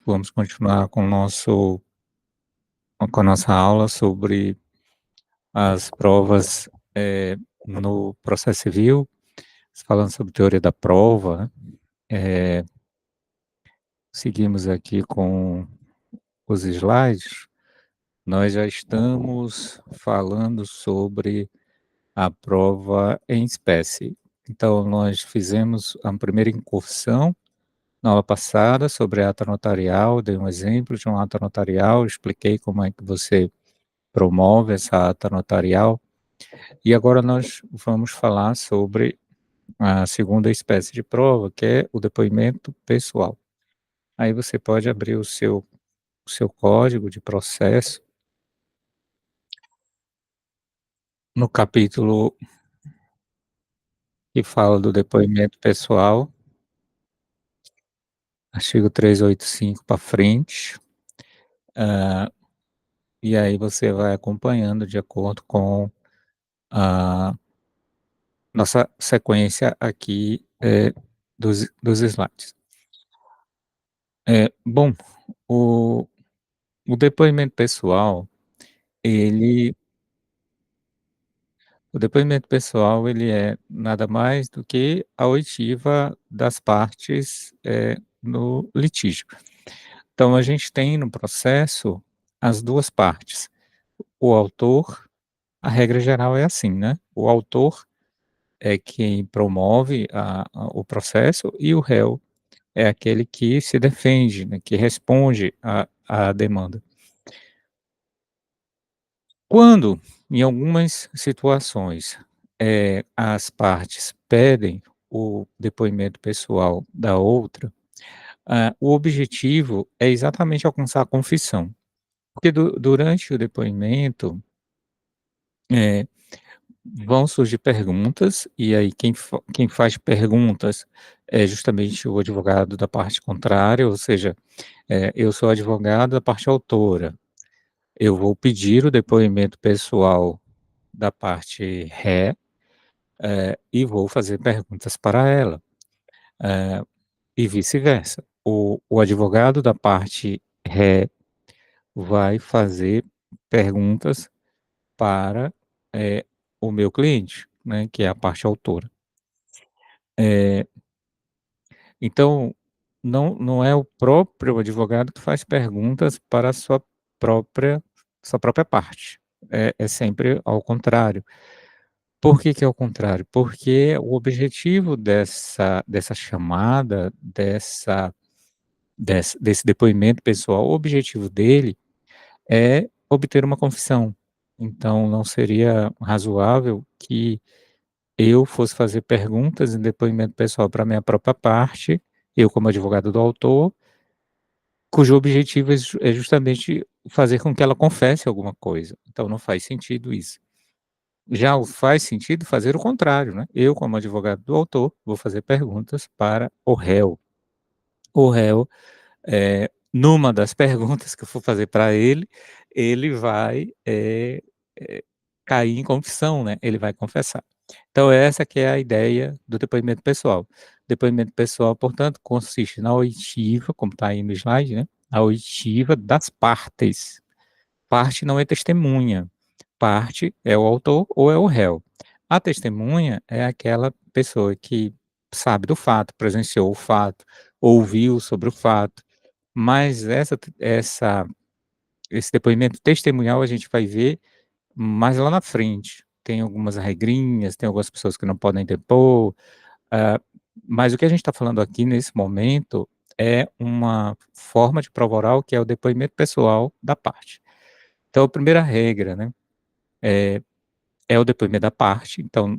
Vamos continuar com a nossa aula sobre as provas, no processo civil, falando sobre teoria da prova, né. Seguimos aqui com os slides, nós já estamos falando sobre a prova em espécie. Então nós fizemos a primeira incursão na aula passada sobre ata notarial, dei um exemplo de uma ata notarial, expliquei como é que você promove essa ata notarial. E agora nós vamos falar sobre a segunda espécie de prova, que é o depoimento pessoal. Aí você pode abrir o seu código de processo no capítulo que fala do depoimento pessoal, artigo 385 para frente, e aí você vai acompanhando de acordo com a nossa sequência aqui, dos slides. Bom, o o depoimento pessoal, ele o depoimento pessoal, ele é nada mais do que a oitiva das partes, no litígio. Então a gente tem no processo as 2 partes, o autor, a regra geral é assim, né, o autor é quem promove o processo e o réu é aquele que se defende, né, que responde à demanda. Quando, em algumas situações, as partes pedem o depoimento pessoal da outra, o objetivo é exatamente alcançar a confissão, porque durante o depoimento, eh, vão surgir perguntas, e aí quem faz perguntas é justamente o advogado da parte contrária, ou seja, eu sou advogado da parte autora, eu vou pedir o depoimento pessoal da parte ré, e vou fazer perguntas para ela, e vice-versa. O advogado da parte ré vai fazer perguntas para, o meu cliente, né, que é a parte autora. Eh, então, não é o próprio advogado que faz perguntas para a sua própria parte, é sempre ao contrário. Por que que é ao contrário? Porque o objetivo dessa chamada, desse depoimento pessoal, o objetivo dele é obter uma confissão. Então não seria razoável que eu fosse fazer perguntas em depoimento pessoal para minha própria parte, eu como advogado do autor, cujo objetivo é justamente fazer com que ela confesse alguma coisa, então não faz sentido isso. Já o faz sentido fazer o contrário, né, eu como advogado do autor, vou fazer perguntas para o réu. O réu, numa das perguntas que eu for fazer para ele, ele vai, eh, cair em confissão, né, ele vai confessar. Então essa que é a ideia do depoimento pessoal. Depoimento pessoal, portanto, consiste na oitiva, como está aí no slide, né, a oitiva das partes. Parte não é testemunha, parte é o autor ou é o réu. A testemunha é aquela pessoa que sabe do fato, presenciou o fato, ouviu sobre o fato, mas esse depoimento testemunhal a gente vai ver mais lá na frente. Tem algumas regrinhas, tem algumas pessoas que não podem depor, hã, mas o que a gente está falando aqui nesse momento é uma forma de prova oral que é o depoimento pessoal da parte. Então a primeira regra, né, é o depoimento da parte, então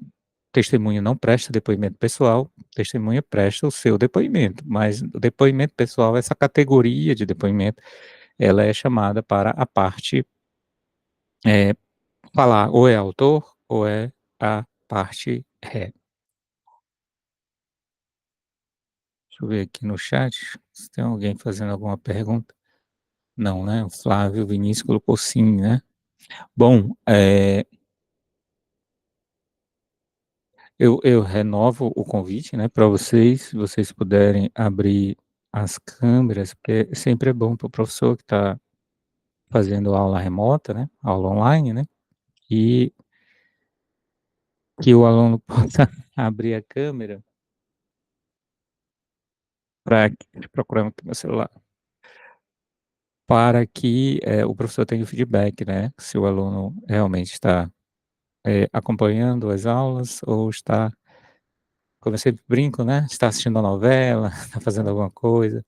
testemunha não presta depoimento pessoal, testemunha presta o seu depoimento, mas o depoimento pessoal, essa categoria de depoimento, ela é chamada para a parte, eh, falar, ou é autor ou é a parte ré. Deixa eu ver aqui no chat se tem alguém fazendo alguma pergunta. Não, né, o Flávio Vinícius colocou sim, né. Bom, eu renovo o convite, né, para vocês, se vocês puderem abrir as câmeras, porque sempre é bom para o professor que está fazendo aula remota, né, aula online, né, e que o aluno possa abrir a câmera para procurando aqui meu celular, para que, o professor tenha o feedback, né, se o aluno realmente está, acompanhando as aulas ou está, como eu sempre brinco, né, está assistindo a novela, está fazendo alguma coisa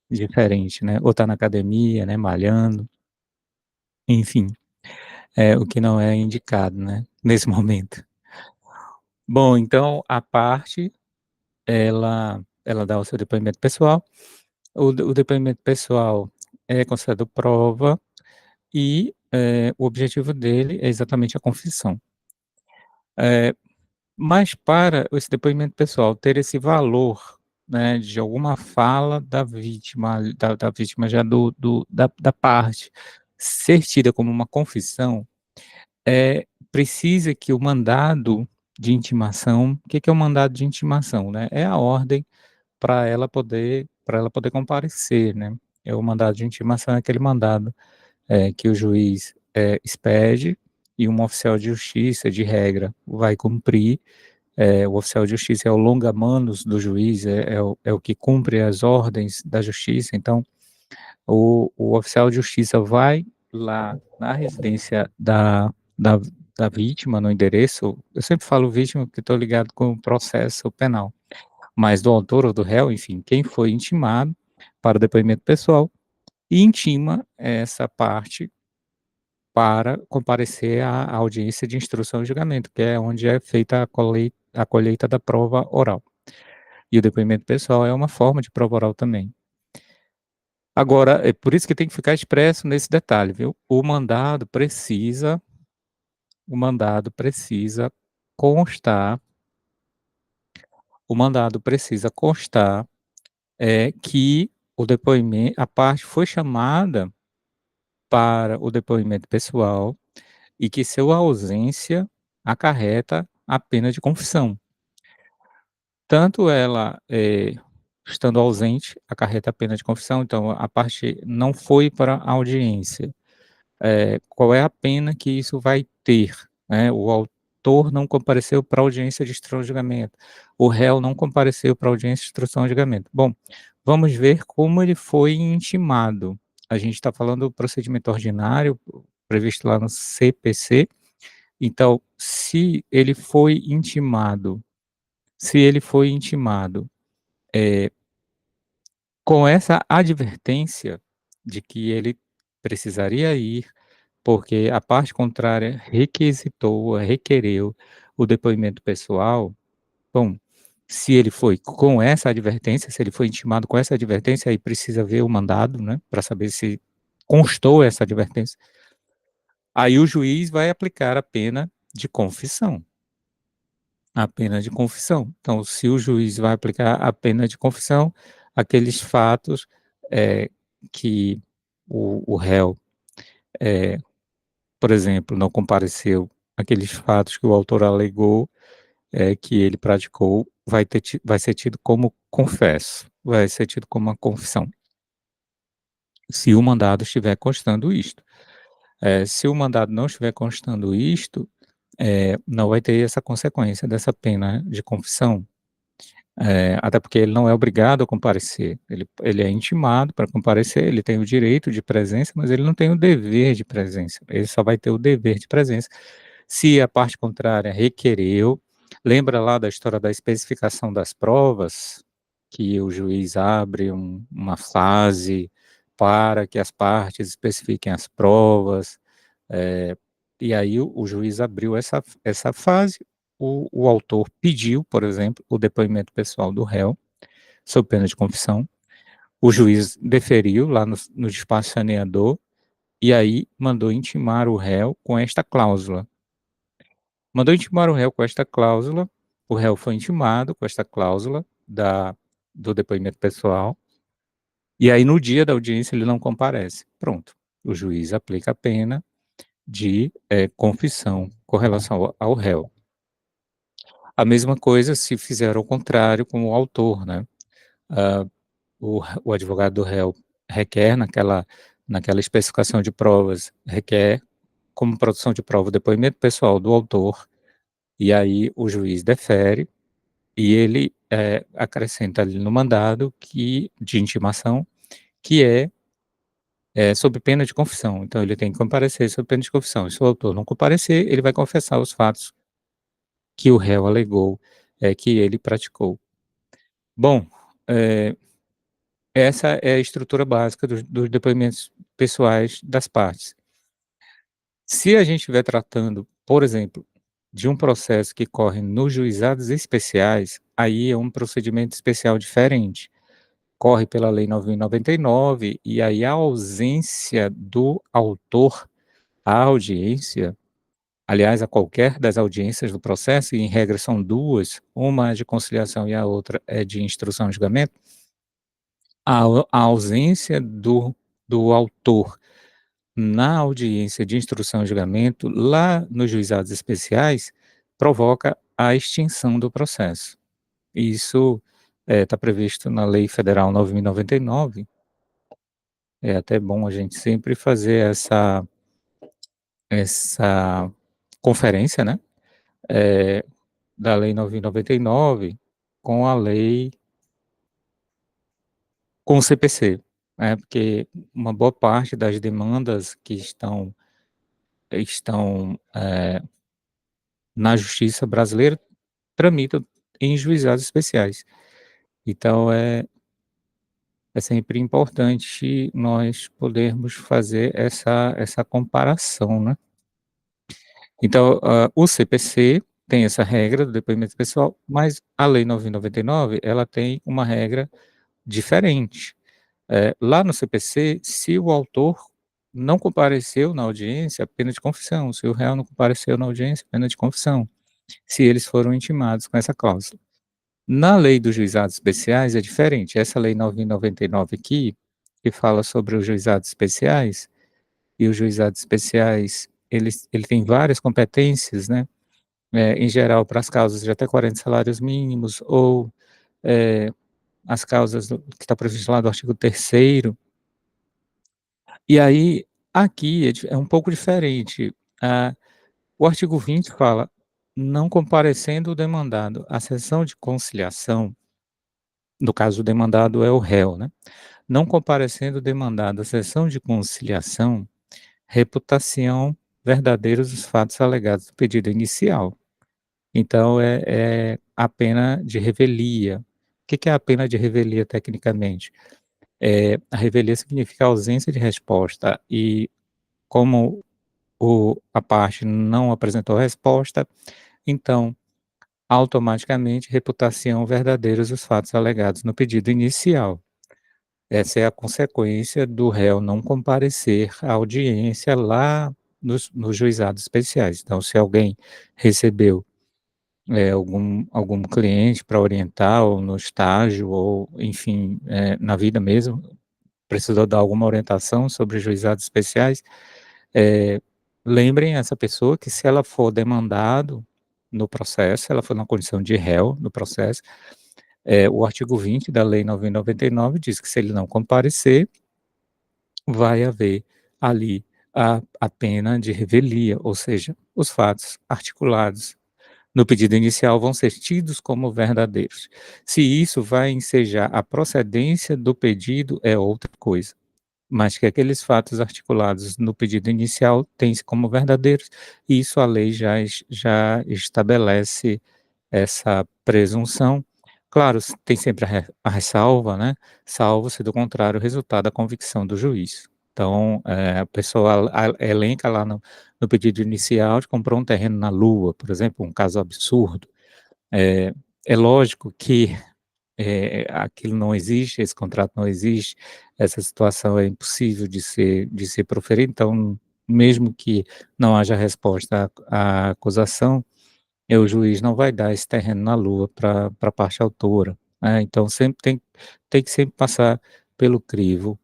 diferente, né, ou está na academia, né, malhando, enfim, o que não é indicado, né, nesse momento. Bom, então a parte, ela dá o seu depoimento pessoal, o depoimento pessoal é considerado prova e, o objetivo dele é exatamente a confissão. Eh, mas para esse depoimento pessoal ter esse valor, né, de alguma fala da vítima, da vítima já da parte, ser tida como uma confissão, precisa que o mandado de intimação, o que que é o mandado de intimação, né? É a ordem para ela poder comparecer, né. É o mandado de intimação, é aquele mandado, que o juiz, expede e um oficial de justiça, de regra, vai cumprir. O oficial de justiça é o longa-manos do juiz, é o que cumpre as ordens da justiça, então o oficial de justiça vai lá na residência da da vítima, no endereço, eu sempre falo vítima porque estou ligado com o processo penal, mas do autor ou do réu, enfim, quem foi intimado para o depoimento pessoal, e intima essa parte para comparecer à audiência de instrução e julgamento, que é onde é feita a colheita da prova oral. E o depoimento pessoal é uma forma de prova oral também. Agora, é por isso que tem que ficar expresso nesse detalhe, viu. O mandado precisa constar o mandado precisa constar, que a parte foi chamada para o depoimento pessoal e que sua ausência acarreta a pena de confissão. Tanto ela, estando ausente, acarreta a pena de confissão, então a parte não foi para a audiência. Qual é a pena que isso vai ter, né? O autor não compareceu para a audiência de instrução e julgamento, o réu não compareceu para a audiência de instrução e julgamento. Bom, vamos ver como ele foi intimado. A gente está falando do procedimento ordinário, previsto lá no CPC, então se ele foi intimado, eh, com essa advertência de que ele precisaria ir, porque a parte contrária requereu o depoimento pessoal. Bom, se ele foi com essa advertência, se ele foi intimado com essa advertência, aí precisa ver o mandado, né, para saber se constou essa advertência. Aí o juiz vai aplicar a pena de confissão, a pena de confissão. Então, se o juiz vai aplicar a pena de confissão, aqueles fatos, que o réu, eh por exemplo, não compareceu, aqueles fatos que o autor alegou, que ele praticou, vai ser tido como confesso, vai ser tido como uma confissão, se o mandado estiver constando isto. Se o mandado não estiver constando isto, não vai ter essa consequência dessa pena de confissão, até porque ele não é obrigado a comparecer, ele é intimado para comparecer, ele tem o direito de presença, mas ele não tem o dever de presença, ele só vai ter o dever de presença se a parte contrária requereu. Lembra lá da história da especificação das provas, que o juiz abre uma fase para que as partes especifiquem as provas, eh, e aí o juiz abriu essa fase, o autor pediu, por exemplo, o depoimento pessoal do réu, sob pena de confissão, o juiz deferiu lá no despacho saneador, e aí mandou intimar o réu com esta cláusula. Mandou intimar o réu com esta cláusula, o réu foi intimado com esta cláusula do depoimento pessoal, e aí no dia da audiência ele não comparece. Pronto, o juiz aplica a pena de, confissão com relação ao réu. A mesma coisa se fizer ao contrário com o autor, né. o advogado do réu requer naquela especificação de provas, requer como produção de prova o depoimento pessoal do autor, e aí o juiz defere e ele, acrescenta ali no mandado que de intimação, que sob pena de confissão. Então ele tem que comparecer sob pena de confissão. E se o autor não comparecer, ele vai confessar os fatos que o réu alegou, que ele praticou. Bom, eh, essa é a estrutura básica dos depoimentos pessoais das partes. Se a gente estiver tratando, por exemplo, de um processo que corre nos juizados especiais, aí é um procedimento especial diferente. Corre pela Lei 9.099, e aí a ausência do autor à audiência, aliás, a qualquer das audiências do processo, e em regra são 2, uma é de conciliação e a outra é de instrução e julgamento, a ausência do autor na audiência de instrução e julgamento, lá nos juizados especiais, provoca a extinção do processo. Isso, está previsto na Lei Federal 9.099. É até bom a gente sempre fazer essa conferência, né, eh, da Lei 9.099 com a lei com o CPC, né, porque uma boa parte das demandas que estão, na justiça brasileira tramitam em juizados especiais. Então é sempre importante nós podermos fazer essa comparação, né. Então, o CPC tem essa regra do depoimento pessoal, mas a Lei 9.099, ela tem uma regra diferente. Lá no CPC, se o autor não compareceu na audiência, pena de confissão, se o réu não compareceu na audiência, pena de confissão, se eles foram intimados com essa cláusula. Na Lei dos Juizados Especiais é diferente, essa Lei 9.099 aqui, que fala sobre os juizados especiais, e os juizados especiais, ele tem várias competências, né, em geral para as causas de até 40 salários mínimos ou, eh, as causas que está previsto lá do artigo 3º. E aí, aqui é um pouco diferente. Ah, o artigo 20 fala: "Não comparecendo o demandado à sessão de conciliação", no caso o demandado é o réu, né, "não comparecendo o demandado à sessão de conciliação, reputação verdadeiros os fatos alegados no pedido inicial". Então é a pena de revelia. O que que é a pena de revelia tecnicamente? A revelia significa ausência de resposta e como a parte não apresentou resposta, então automaticamente reputação verdadeiros os fatos alegados no pedido inicial. Essa é a consequência do réu não comparecer à audiência lá nos juizados especiais. Então se alguém recebeu algum cliente para orientar ou no estágio ou enfim, na vida mesmo, precisou dar alguma orientação sobre juizados especiais, lembrem essa pessoa que se ela for demandado no processo, se ela for na condição de réu no processo, o artigo 20 da Lei 9.099 diz que se ele não comparecer, vai haver ali a pena de revelia, ou seja, os fatos articulados no pedido inicial vão ser tidos como verdadeiros. Se isso vai ensejar a procedência do pedido é outra coisa, mas que aqueles fatos articulados no pedido inicial têm-se como verdadeiros, isso a lei já estabelece essa presunção. Claro, tem sempre a ressalva, né, salvo se do contrário o resultado da convicção do juiz. Então, a pessoa elenca lá no pedido inicial de comprou um terreno na lua, por exemplo, um caso absurdo. É é lógico que, aquilo não existe, esse contrato não existe, essa situação é impossível de ser proferida, então, mesmo que não haja resposta à acusação, o juiz não vai dar esse terreno na lua para a parte autora, né, então sempre tem que sempre passar pelo crivo,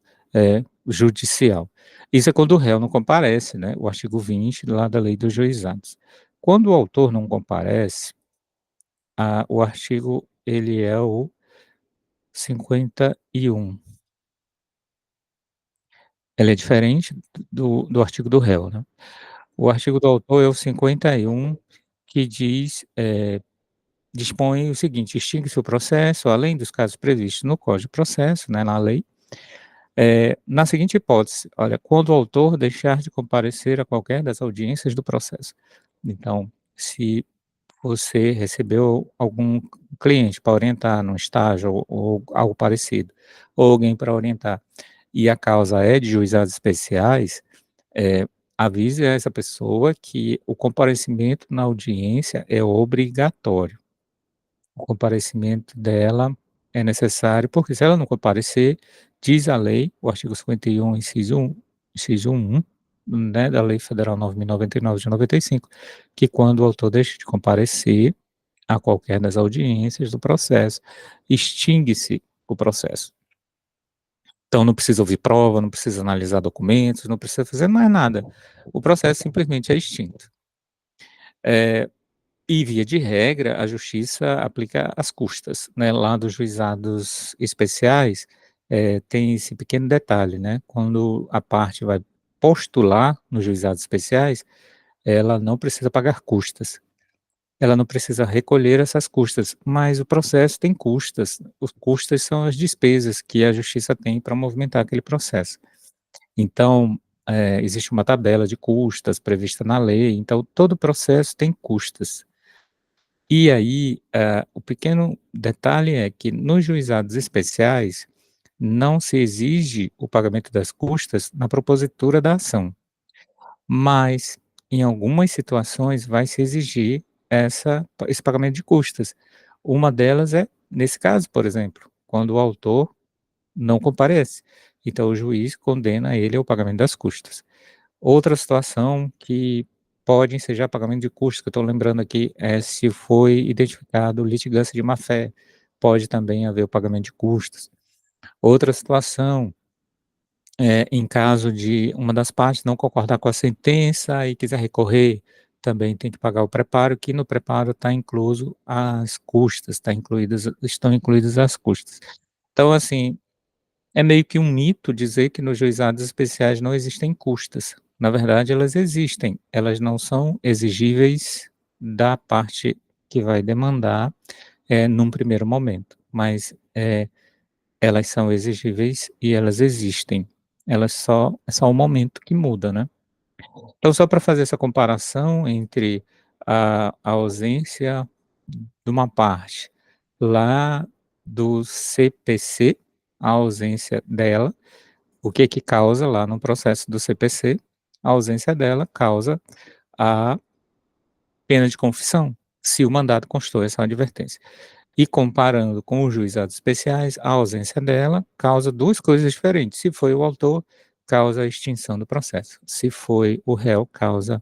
judicial. Isso é quando o réu não comparece, né, o artigo 20 lá da Lei dos Juizados. Quando o autor não comparece, o artigo ele é o 51. Ela é diferente do artigo do réu, né. O artigo do autor é o 51, que diz, dispõe o seguinte: "Extingue-se o processo, além dos casos previstos no Código de Processo", né, na lei, na seguinte hipótese: olha, quando o autor deixar de comparecer a qualquer das audiências do processo. Então, se você recebeu algum cliente para orientar num estágio ou algo parecido, ou alguém para orientar, e a causa é de juizados especiais, avise a essa pessoa que o comparecimento na audiência é obrigatório. O comparecimento dela é necessário, porque se ela não comparecer, diz a lei, o artigo 51, inciso 1, né, da Lei Federal 9.099 de 95, que quando o autor deixa de comparecer a qualquer das audiências do processo, extingue-se o processo. Então não precisa ouvir prova, não precisa analisar documentos, não precisa fazer mais nada. O processo simplesmente é extinto. E via de regra, a justiça aplica as custas, né, lá dos juizados especiais, tem esse pequeno detalhe, né, quando a parte vai postular nos juizados especiais, ela não precisa pagar custas, ela não precisa recolher essas custas, mas o processo tem custas, os custas são as despesas que a justiça tem para movimentar aquele processo. Então, existe uma tabela de custas prevista na lei, então todo processo tem custas. E aí, o pequeno detalhe é que nos juizados especiais, não se exige o pagamento das custas na propositura da ação, mas em algumas situações vai se exigir esse pagamento de custas. Uma delas é nesse caso, por exemplo, quando o autor não comparece, então o juiz condena ele ao pagamento das custas. Outra situação que pode ensejar pagamento de custos, que eu estou lembrando aqui, é se foi identificado litigância de má-fé, pode também haver o pagamento de custos. Outra situação, em caso de uma das partes não concordar com a sentença e quiser recorrer, também tem que pagar o preparo, que no preparo está incluso as custas, estão incluídas as custas. Então assim, é meio que um mito dizer que nos juizados especiais não existem custas. Na verdade, elas existem, elas não são exigíveis da parte que vai demandar, num primeiro momento, mas, elas são exigíveis e elas existem. Elas só é só o momento que muda, né. Então só para fazer essa comparação entre a ausência de uma parte lá do CPC, a ausência dela, o que que causa lá no processo do CPC, a ausência dela causa a pena de confissão, se o mandado constou essa advertência. E comparando com os juizados especiais, a ausência dela causa 2 coisas diferentes, se foi o autor, causa a extinção do processo, se foi o réu, causa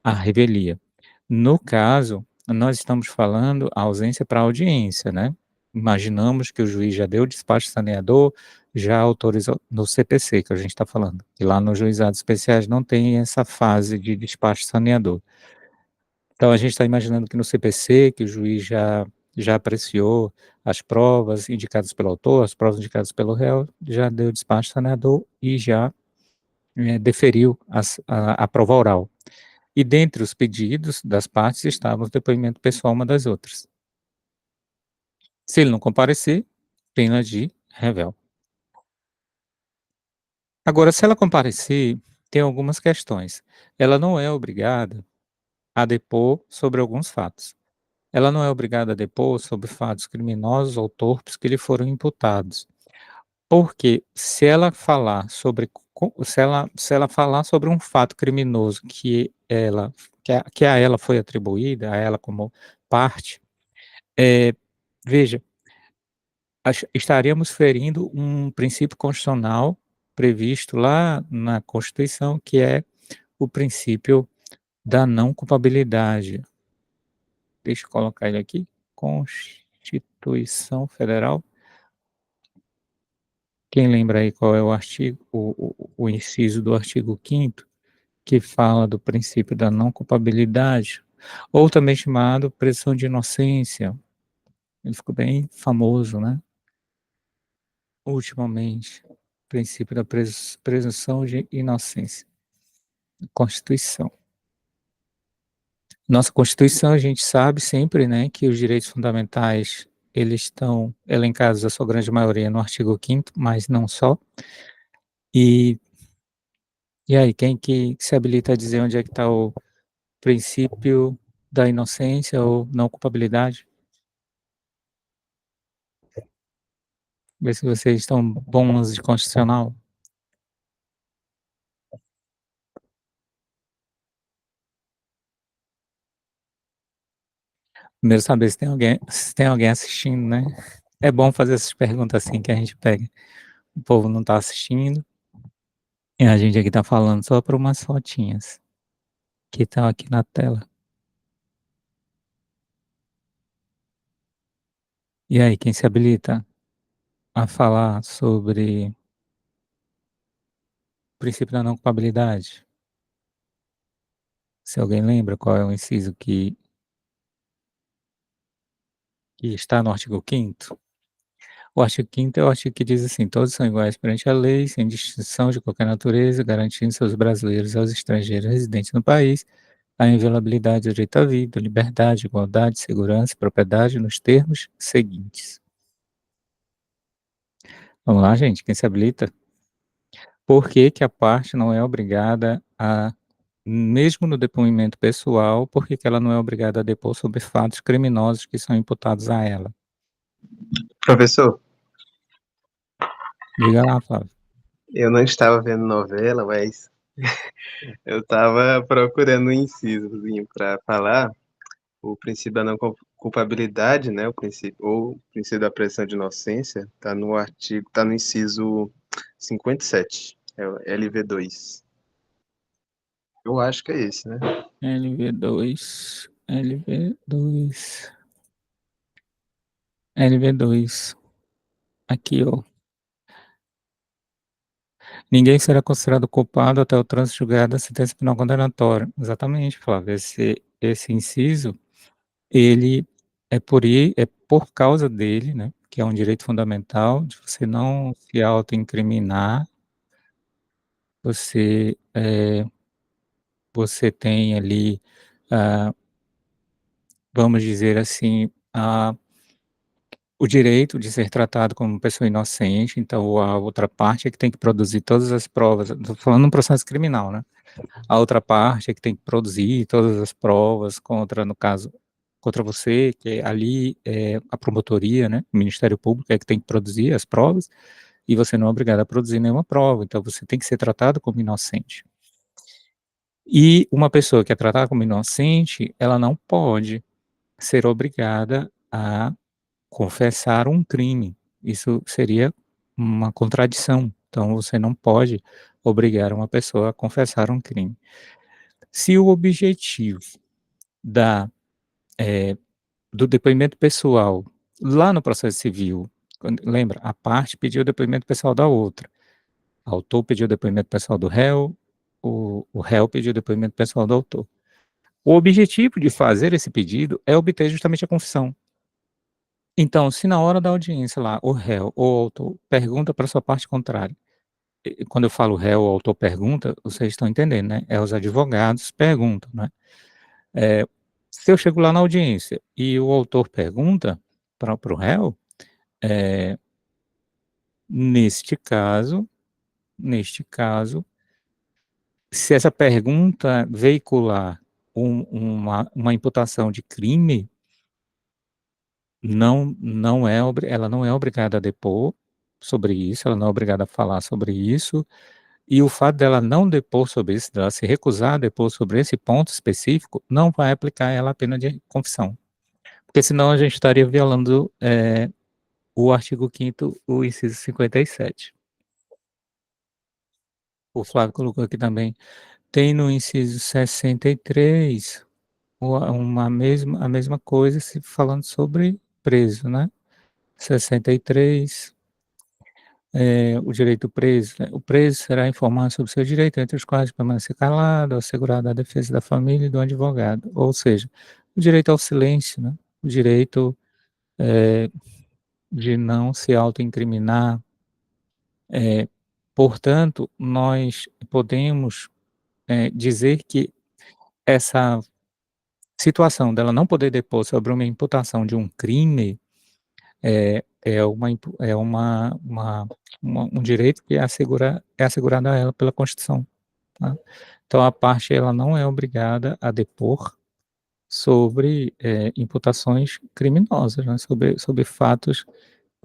a revelia. No caso, nós estamos falando a ausência para audiência, né. Imaginamos que o juiz já deu o despacho saneador, já autorizou no CPC que a gente está falando, que lá nos juizados especiais não tem essa fase de despacho saneador. Então a gente está imaginando que no CPC, que o juiz já apreciou as provas indicadas pelo autor, as provas indicadas pelo réu, já deu o despacho saneador e já, deferiu a prova oral. E dentre os pedidos das partes estava o depoimento pessoal uma das outras. Se ele não comparecer, pena de réveho. Agora, se ela comparecer, tem algumas questões. Ela não é obrigada a depor sobre alguns fatos. Ela não é obrigada a depor sobre fatos criminosos ou torpes que lhe foram imputados. Porque se ela falar sobre se ela falar sobre um fato criminoso que a ela foi atribuída, a ela como parte, eh, veja, estaríamos ferindo um princípio constitucional previsto lá na Constituição, que é o princípio da não culpabilidade. Deixa eu colocar ele aqui, Constituição Federal. Quem lembra aí qual é o artigo, o inciso do artigo 5º, que fala do princípio da não culpabilidade, ou também chamado presunção de inocência, ele ficou bem famoso, né. ultimamente? Princípio da presunção de inocência. Constituição. Nossa Constituição, a gente sabe sempre, né, que os direitos fundamentais, eles estão elencados, a sua grande maioria, no artigo 5º, mas não só. E e aí, quem que se habilita a dizer onde é que está o princípio da inocência ou não culpabilidade? Vê se vocês estão bons de constitucional. Primeiro saber se tem alguém assistindo, né. É bom fazer essas perguntas assim que a gente pega, o povo não está assistindo, e a gente aqui está falando só por umas fotinhas, que estão aqui na tela. E aí, quem se habilita a falar sobre o princípio da não culpabilidade? Se alguém lembra qual é o inciso que está no artigo 5º? O artigo 5º é o artigo que diz assim: "Todos são iguais perante a lei, sem distinção de qualquer natureza, garantindo aos brasileiros e aos estrangeiros residentes no país a inviolabilidade do direito à vida, liberdade, igualdade, segurança e propriedade nos termos seguintes". Vamos lá, gente, quem se habilita? Por que que a parte não é obrigada a, mesmo no depoimento pessoal, por que que ela não é obrigada a depor sobre fatos criminosos que são imputados a ela? Professor, Diga lá, Flávio. eu não estava vendo novela, mas eu estava procurando um incisozinho para falar o princípio da não culpabilidade, né? O princípio ou o princípio da presunção de inocência está no inciso 57, é o LV2. Eu acho que é esse, né? LV2, LV2, LV2. Aqui, ó. Ninguém será considerado culpado até o trânsito julgado da sentença penal condenatória. Exatamente, Flávio. Esse inciso, ele é por causa dele, né, que é um direito fundamental de você não se autoincriminar, você, você tem ali, ah, vamos dizer assim, o direito de ser tratado como pessoa inocente, então a outra parte é que tem que produzir todas as provas. Estou falando num processo criminal, né. A outra parte é que tem que produzir todas as provas contra, no caso, contra você, que ali é a promotoria, né, o Ministério Público é que tem que produzir as provas, e você não é obrigado a produzir nenhuma prova, então você tem que ser tratado como inocente. E uma pessoa que é tratada como inocente, ela não pode ser obrigada a confessar um crime. Isso seria uma contradição, então você não pode obrigar uma pessoa a confessar um crime. Se o objetivo da, eh, do depoimento pessoal, lá no processo civil, lembra, a parte pediu o depoimento pessoal da outra, o autor pediu o depoimento pessoal do réu, o réu pediu o depoimento pessoal do autor. O objetivo de fazer esse pedido é obter justamente a confissão. Então, se na hora da audiência lá, o réu ou o autor pergunta para sua parte contrária, e quando eu falo réu ou autor pergunta, vocês estão entendendo, né, é os advogados perguntam, né. Eh, Se eu chego lá na audiência e o autor pergunta para o réu, eh, neste caso neste caso, se essa pergunta veicular uma imputação de crime, ela não é obrigada a depor sobre isso, ela não é obrigada a falar sobre isso, e o fato dela não depor sobre isso, dela se recusar a depor sobre esse ponto específico, não vai aplicar a ela a pena de confissão. Porque senão a gente estaria violando, o artigo 5º, o inciso 57. O Flávio colocou aqui também, tem no inciso 63 a mesma coisa se falando sobre preso, né. 63, o direito do preso, né, o preso será informado sobre seu direito, entre os quais permanecer calado, assegurado a defesa da família e do advogado. Ou seja, o direito ao silêncio, né, o direito, de não se autoincriminar, Eh, Portanto, nós podemos, dizer que essa situação dela não poder depor sobre uma imputação de um crime é um direito que é assegurado a ela pela Constituição, tá. Então a parte ela não é obrigada a depor sobre, imputações criminosas, né, sobre fatos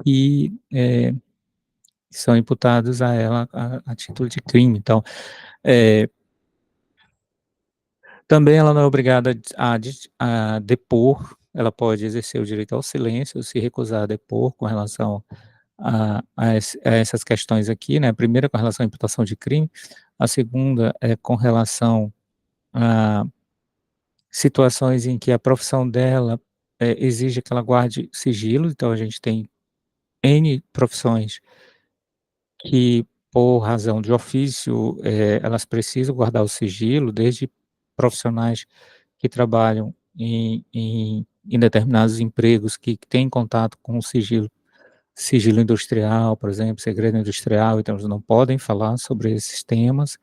que, são imputados a ela a título de crime. Então, eh, também ela não é obrigada a depor, ela pode exercer o direito ao silêncio, se recusar a depor com relação a essas questões aqui, né, a primeira com relação à imputação de crime, a segunda é com relação a situações em que a profissão dela, exige que ela guarde sigilo, então a gente tem N profissões que, por razão de ofício, elas precisam guardar o sigilo, desde profissionais que trabalham em determinados empregos que têm contato com o sigilo industrial, por exemplo, segredo industrial, então eles não podem falar sobre esses temas,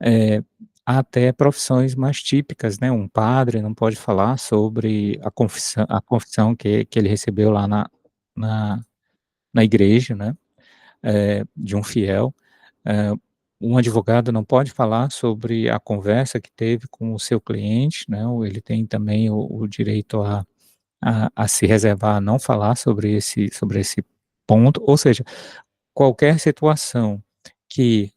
eh, até profissões mais típicas, né, um padre não pode falar sobre a confissão que ele recebeu lá na na igreja, né, de um fiel. Eh, um advogado não pode falar sobre a conversa que teve com o seu cliente, né, ou ele tem também o direito a se reservar a não falar sobre esse ponto, ou seja, qualquer situação que,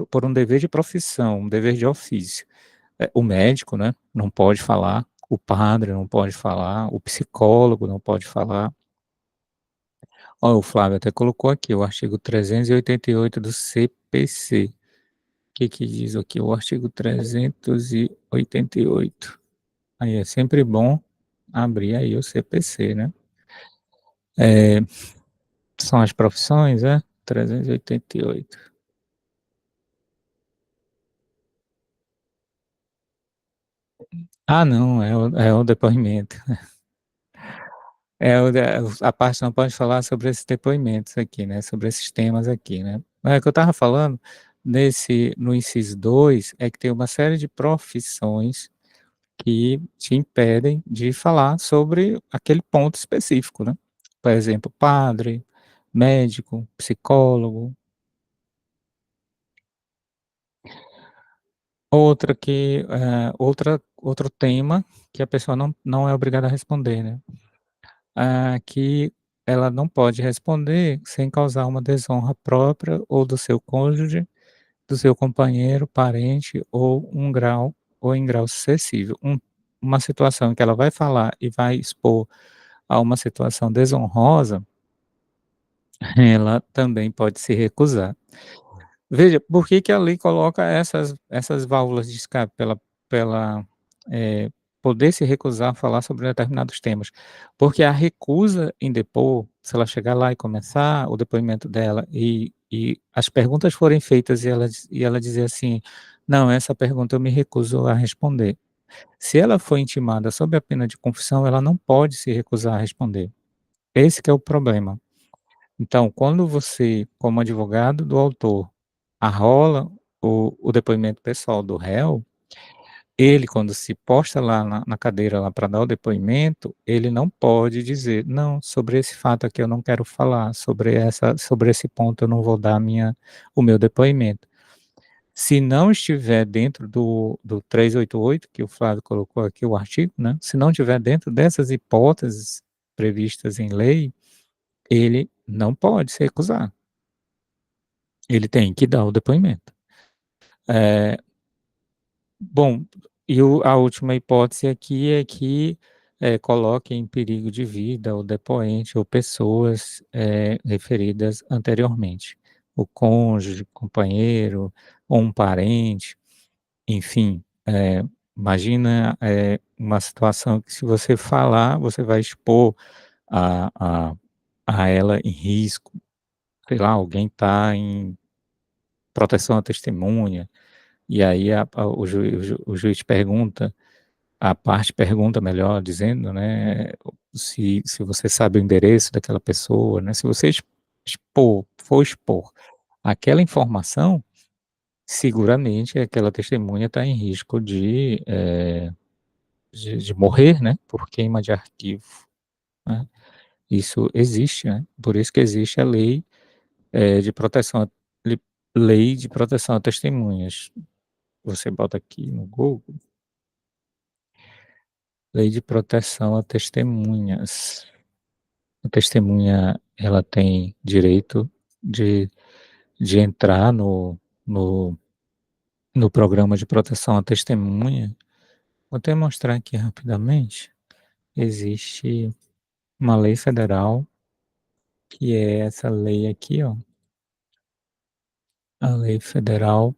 por um dever de profissão, um dever de ofício, o médico, né, não pode falar, o padre não pode falar, o psicólogo não pode falar. Ó, o Flávio até colocou aqui o artigo 388 do CPC. Que diz aqui o artigo 388? Aí é sempre bom abrir aí o CPC, né. Eh, São as profissões, é? 388. Ah não, é o depoimento. É o da a parte não pode falar sobre esses depoimentos aqui, né, sobre esses temas aqui, né. É o que eu estava falando, no inciso 2 é que tem uma série de profissões que te impedem de falar sobre aquele ponto específico, né. Por exemplo, padre, médico, psicólogo. Outro tema que a pessoa não é obrigada a responder, né, que ela não pode responder sem causar uma desonra própria ou do seu cônjuge, do seu companheiro, parente ou em grau sucessivo. Uma situação que ela vai falar e vai expor a uma situação desonrosa, ela também pode se recusar. Veja, por que que a lei coloca essas válvulas de escape pela, eh, poder se recusar a falar sobre determinados temas? Porque a recusa em depor, se ela chegar lá e começar o depoimento dela e as perguntas forem feitas e ela dizer assim: "Não, essa pergunta eu me recuso a responder". Se ela for intimada sob a pena de confissão, ela não pode se recusar a responder. Esse que é o problema. Então, quando você, como advogado do autor, arrola o depoimento pessoal do réu, ele quando se posta lá na cadeira lá para dar o depoimento, ele não pode dizer: "Não, sobre esse fato aqui eu não quero falar, sobre esse ponto eu não vou dar o meu depoimento". Se não estiver dentro do 388 que o Flávio colocou aqui o artigo, né, se não estiver dentro dessas hipóteses previstas em lei, ele não pode se recusar. Ele tem que dar o depoimento. Eh, Bom, a última hipótese aqui é que, coloque em perigo de vida o depoente ou pessoas, referidas anteriormente. O cônjuge, companheiro ou um parente, enfim, imagina, uma situação que se você falar, você vai expor a a a ela em risco, sei lá, alguém está em proteção à testemunha. E aí o juiz pergunta, a parte pergunta melhor dizendo, né, se você sabe o endereço daquela pessoa, né, se você expor aquela informação, seguramente aquela testemunha está em risco de morrer, né, por queima de arquivo, né. Isso existe, né, por isso que existe a lei, de proteção a le lei de proteção a testemunhas. Você bota aqui no Google, lei de proteção a testemunhas. A testemunha, ela tem direito de entrar no no programa de proteção à testemunha. Vou até mostrar aqui rapidamente. Existe uma lei federal, que é essa lei aqui, ó, a lei federal,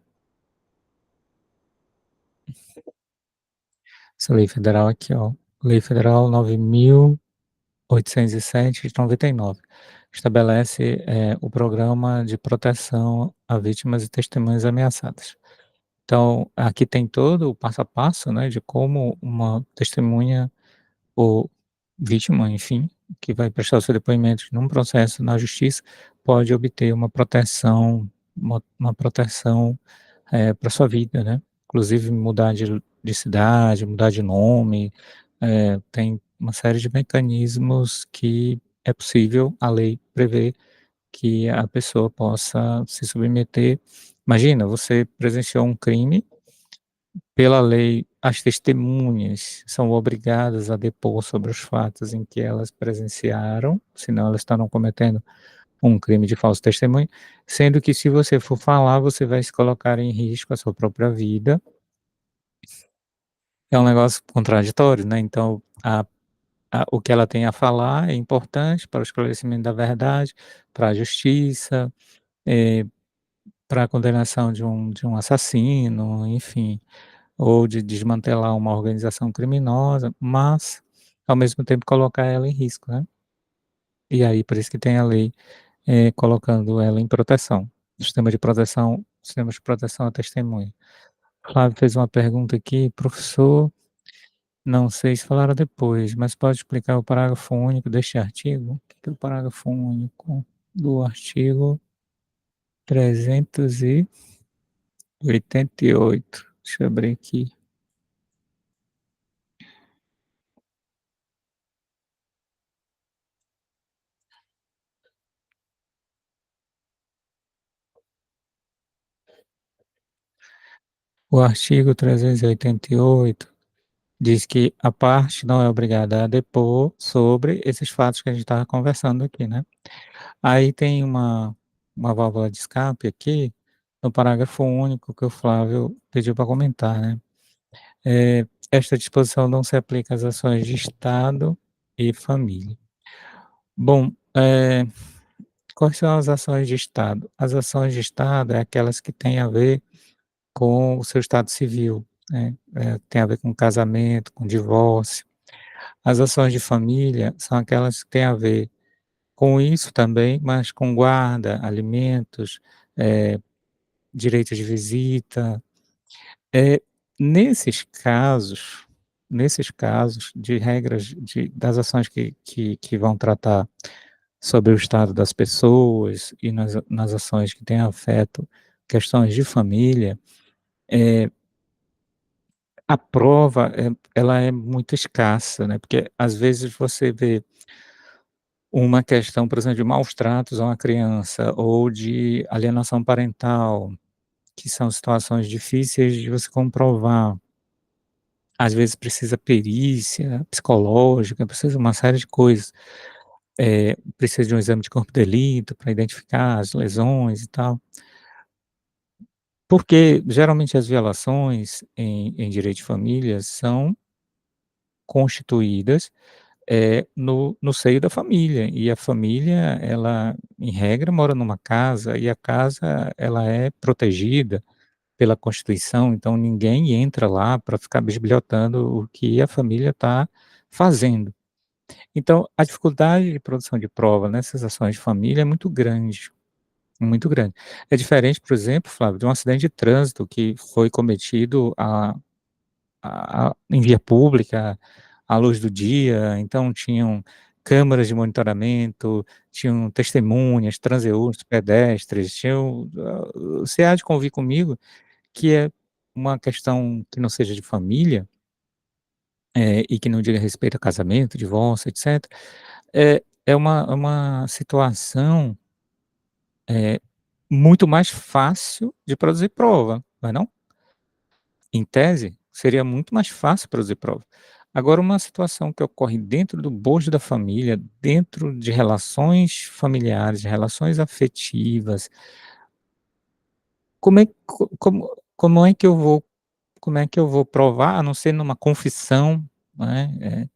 essa lei federal aqui, ó, Lei Federal 9.807 de 99, estabelece, o programa de proteção a vítimas e testemunhas ameaçadas. Então, aqui tem todo o passo a passo, né, de como uma testemunha ou vítima, enfim, que vai prestar o seu depoimento num processo na justiça, pode obter uma proteção, pra sua vida, né. Inclusive mudar de cidade, mudar de nome, tem uma série de mecanismos que é possível, a lei prevê que a pessoa possa se submeter. Imagina, você presenciou um crime, pela lei, as testemunhas são obrigadas a depor sobre os fatos em que elas presenciaram, senão elas estarão cometendo um crime de falso testemunho, sendo que se você for falar, você vai se colocar em risco a sua própria vida. É um negócio contraditório, né, então o que ela tem a falar é importante para o esclarecimento da verdade, para a justiça, eh, para a condenação de um assassino, enfim. Ou de desmantelar uma organização criminosa, mas, ao mesmo tempo, colocar ela em risco, né. E aí, por isso que tem a lei, colocando ela em proteção, sistemas de proteção à testemunha. Flávio fez uma pergunta aqui: "Professor, não sei se falaram depois, mas pode explicar o parágrafo único deste artigo?" O que que é o parágrafo único do artigo 388? Deixa eu abrir aqui. O artigo 388 diz que a parte não é obrigada a depor sobre esses fatos que a gente estava conversando aqui, né. Aí tem uma válvula de escape aqui, no parágrafo único que o Flávio pediu para comentar, né. Esta disposição não se aplica às ações de Estado e família. Bom, quais são as ações de Estado? As ações de Estado é aquelas que têm a ver com o seu estado civil, né, tem a ver com casamento, com divórcio. As ações de família são aquelas que têm a ver com isso também, mas com guarda, alimentos, eh, direito de visita. Eh, nesses casos de regras das ações que vão tratar sobre o estado das pessoas e nas ações que têm afeto questões de família, eh, a prova, ela é muito escassa, né, porque às vezes você vê uma questão, por exemplo, de maus tratos a uma criança ou de alienação parental, que são situações difíceis de você comprovar. Às vezes precisa perícia psicológica, precisa uma série de coisas. Precisa de um exame de corpo de delito para identificar as lesões e tal. Porque geralmente as violações em direito de família são constituídas no seio da família, e a família ela, em regra, mora numa casa, e a casa ela é protegida pela Constituição, então ninguém entra lá para ficar bisbilhotando o que a família está fazendo. Então, a dificuldade de produção de prova nessas ações de família é muito grande, muito grande. É diferente, por exemplo, Flávio, de um acidente de trânsito que foi cometido em via pública, à luz do dia, então tinham câmaras de monitoramento, tinham testemunhas, transeuntes, pedestres, você há de convir comigo que é uma questão que não seja de família, e que não diga respeito a casamento, divórcio, etcétera, é uma situação, eh, muito mais fácil de produzir prova, não é não? Em tese, seria muito mais fácil produzir prova. Agora uma situação que ocorre dentro do bojo da família, dentro de relações familiares, de relações afetivas, como é co como é que eu vou como é que eu vou provar, a não ser numa confissão, né,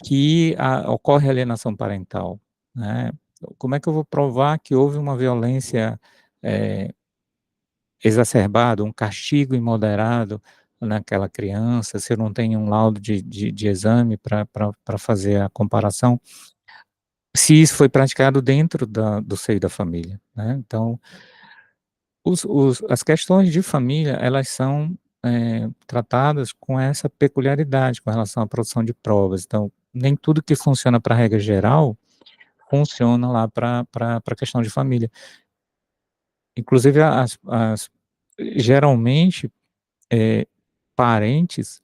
que ocorre alienação parental, né. Como é que eu vou provar que houve uma violência, eh exacerbado, um castigo imoderado naquela criança, se eu não tenho um laudo de exame para fazer a comparação, se isso foi praticado dentro do seio da família, né. Então, as questões de família, elas são, tratadas com essa peculiaridade com relação à produção de provas. Então, nem tudo que funciona para a regra geral, funciona lá para a questão de família. Inclusive geralmente, eh, parentes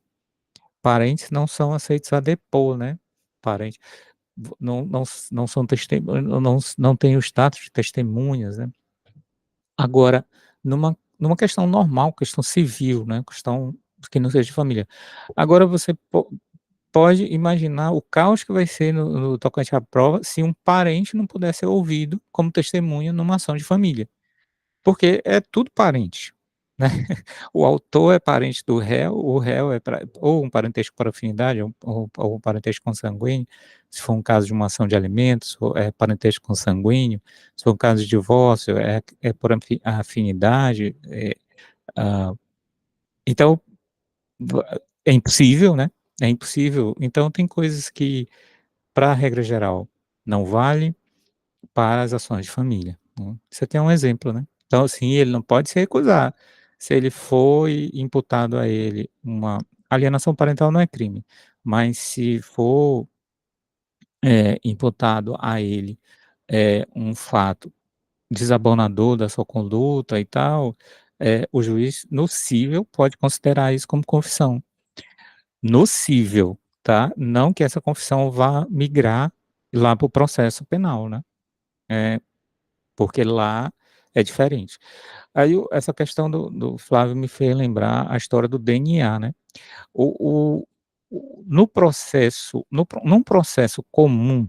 parentes não são aceitos a depor, né, parente não são não têm o status de testemunhas, né. Agora, numa questão normal, questão civil, né, questão que não seja de família. Agora você pode imaginar o caos que vai ser no tocante à prova, se um parente não puder ser ouvido como testemunha numa ação de família. Porque é tudo parente, né. O autor é parente do réu, o réu é ou um parentesco por afinidade ou um parentesco consanguíneo, se for um caso de uma ação de alimentos, ou é parentesco consanguíneo, se for um caso de divórcio, é por afinidade, ah, então é impossível, né, é impossível. Então tem coisas que, para a regra geral, não vale para as ações de família, né. Você tem um exemplo, né. Então, assim, ele não pode se recusar. Se ele foi imputado a ele uma alienação parental não é crime, mas se for, imputado a ele, um fato desabonador da sua conduta e tal, o juiz nocível pode considerar isso como confissão. Nocível, tá. Não que essa confissão vá migrar lá para o processo penal, né. Eh Porque lá é diferente. Aí essa questão do Flávio me fez lembrar a história do DNA, né. O no processo no pro num processo comum,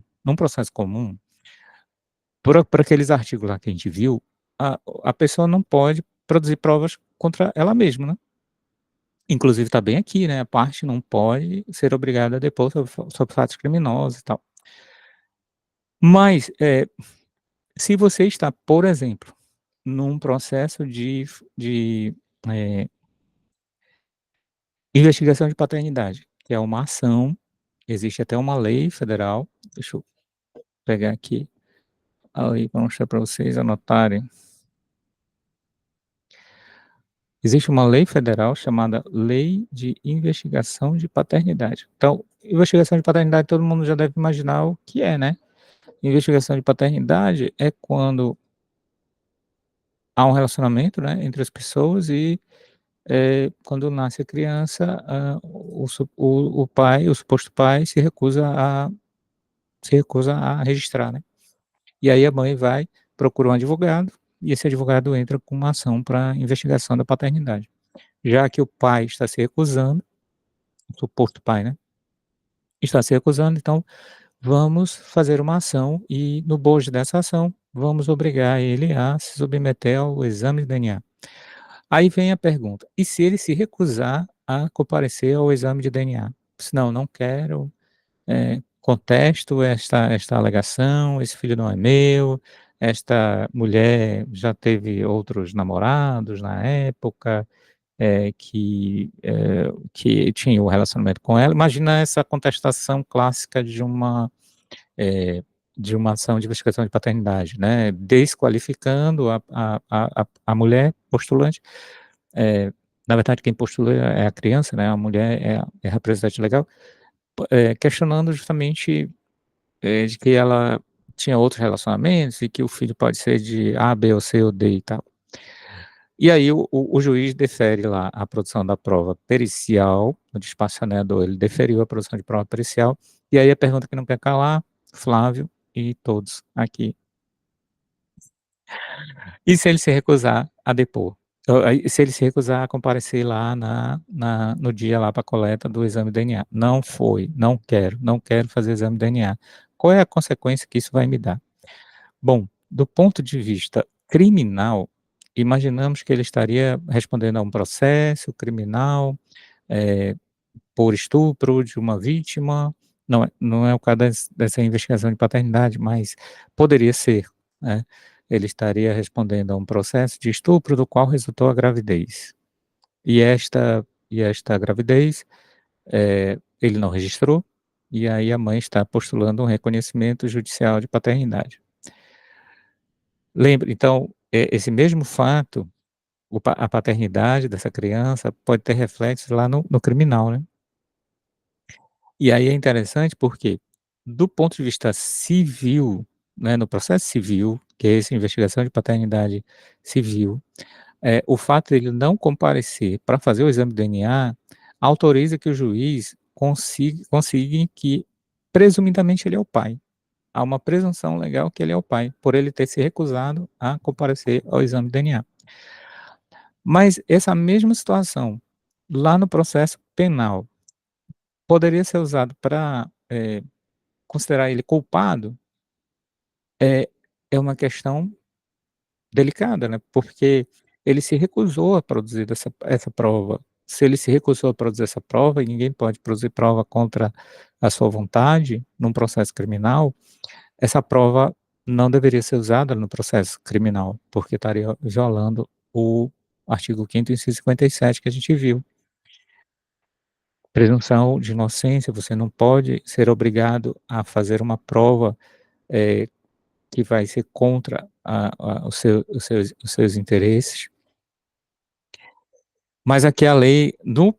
por aqueles artigos lá que a gente viu, a pessoa não pode produzir provas contra ela mesma, né. Inclusive está bem aqui, né, a parte não pode ser obrigada a depor sobre fatos criminosos e tal. Mas, se você está, por exemplo, num processo de investigação de paternidade, que é uma ação, existe até uma lei federal, deixa eu pegar aqui a lei para mostrar para vocês anotarem. Existe uma lei federal chamada Lei de Investigação de Paternidade. Então, investigação de paternidade todo mundo já deve imaginar o que é, né. Investigação de paternidade é quando há um relacionamento, né, entre as pessoas e quando nasce a criança, o pai, o suposto pai, se recusa a registrar, né. E aí a mãe vai, procura um advogado, e esse advogado entra com uma ação para investigação da paternidade. Já que o pai está se recusando, o suposto pai, né, está se recusando, então vamos fazer uma ação e no bojo dessa ação, vamos obrigar ele a se submeter ao exame de DNA. Aí vem a pergunta: e se ele se recusar a comparecer ao exame de DNA? Se "Não, não quero, contesto esta alegação, esse filho não é meu, esta mulher já teve outros namorados na época, que tinha um relacionamento com ela". Imagina essa contestação clássica eh, de uma ação de investigação de paternidade, né, desqualificando a mulher postulante, na verdade quem postula é a criança, né, a mulher é a representante legal, questionando justamente de que ela tinha outros relacionamentos e que o filho pode ser de A, B ou C ou D e tal. E aí o juiz defere lá a produção da prova pericial, o despachantador, ele deferiu a produção de prova pericial, e aí a pergunta que não quer calar, Flávio e todos aqui: e se ele se recusar a depor? Aí se ele se recusar a comparecer lá no dia lá para coleta do exame de DNA? Não foi, não quero fazer exame de DNA. Qual é a consequência que isso vai me dar? Bom, do ponto de vista criminal, imaginamos que ele estaria respondendo a um processo criminal, eh, por estupro de uma vítima, não é o caso dessa investigação de paternidade, mas poderia ser, né. Ele estaria respondendo a um processo de estupro do qual resultou a gravidez. E esta gravidez, ele não registrou, e aí a mãe está postulando um reconhecimento judicial de paternidade. Lembra então, esse mesmo fato, a paternidade dessa criança pode ter reflexos lá no criminal, né. E aí é interessante porque, do ponto de vista civil, né, no processo civil, que é essa investigação de paternidade civil, o fato dele não comparecer para fazer o exame de DNA, autoriza que o juiz consiga que, presumidamente, ele é o pai. Há uma presunção legal que ele é o pai, por ele ter se recusado a comparecer ao exame de DNA. Mas essa mesma situação, lá no processo penal, poderia ser usado para, considerar ele culpado? É é uma questão delicada, né, porque ele se recusou a produzir essa prova. Se ele se recusou a produzir essa prova, e ninguém pode produzir prova contra a sua vontade num processo criminal, essa prova não deveria ser usada no processo criminal, porque estaria violando o artigo 5º, inciso 57, que a gente viu. Presunção de inocência, você não pode ser obrigado a fazer uma prova, eh, que vai ser contra a os seus interesses. Mas aqui a lei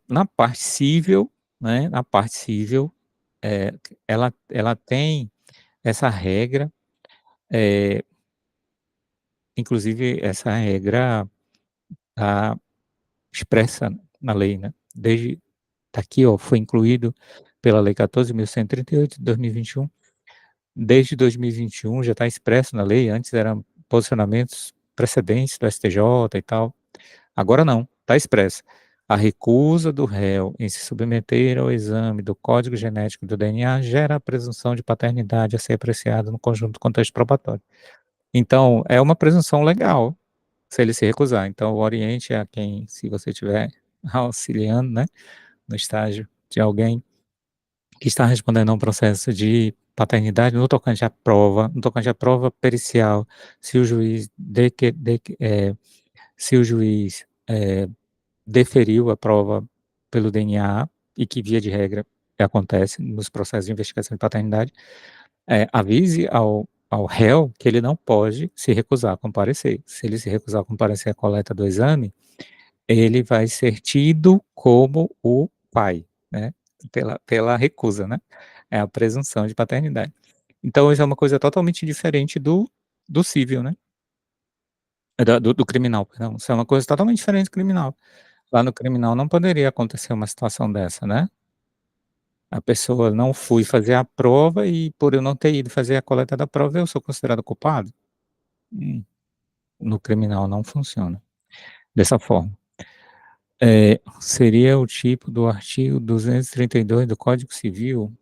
na parte cível, né, na parte cível, ela tem essa regra, eh, inclusive essa regra tá expressa na lei, né, tá aqui, ó, foi incluído pela lei 14.138 de 2021. Desde 2021 já está expresso na lei, antes eram posicionamentos precedentes do STJ e tal. Agora não, está expresso. A recusa do réu em se submeter ao exame do código genético do DNA gera a presunção de paternidade a ser apreciada no conjunto do contexto probatório. Então, é uma presunção legal, se ele se recusar. Então, oriente a quem, se você estiver auxiliando, né, no estágio de alguém que está respondendo a um processo de paternidade no tocante à prova pericial, se o juiz se o juiz, deferiu a prova pelo DNA, e que via de regra acontece nos processos de investigação de paternidade, avise ao réu que ele não pode se recusar a comparecer. Se ele se recusar a comparecer à coleta do exame, ele vai ser tido como o pai, né, pela recusa, né, é a presunção de paternidade. Então isso é uma coisa totalmente diferente do cível, né, do criminal, perdão, isso é uma coisa totalmente diferente do criminal. Lá no criminal não poderia acontecer uma situação dessa, né. A pessoa não fui fazer a prova e por eu não ter ido fazer a coleta da prova eu sou considerado culpado? Hum, no criminal não funciona dessa forma. Seria o tipo do artigo 232 do Código Civil. O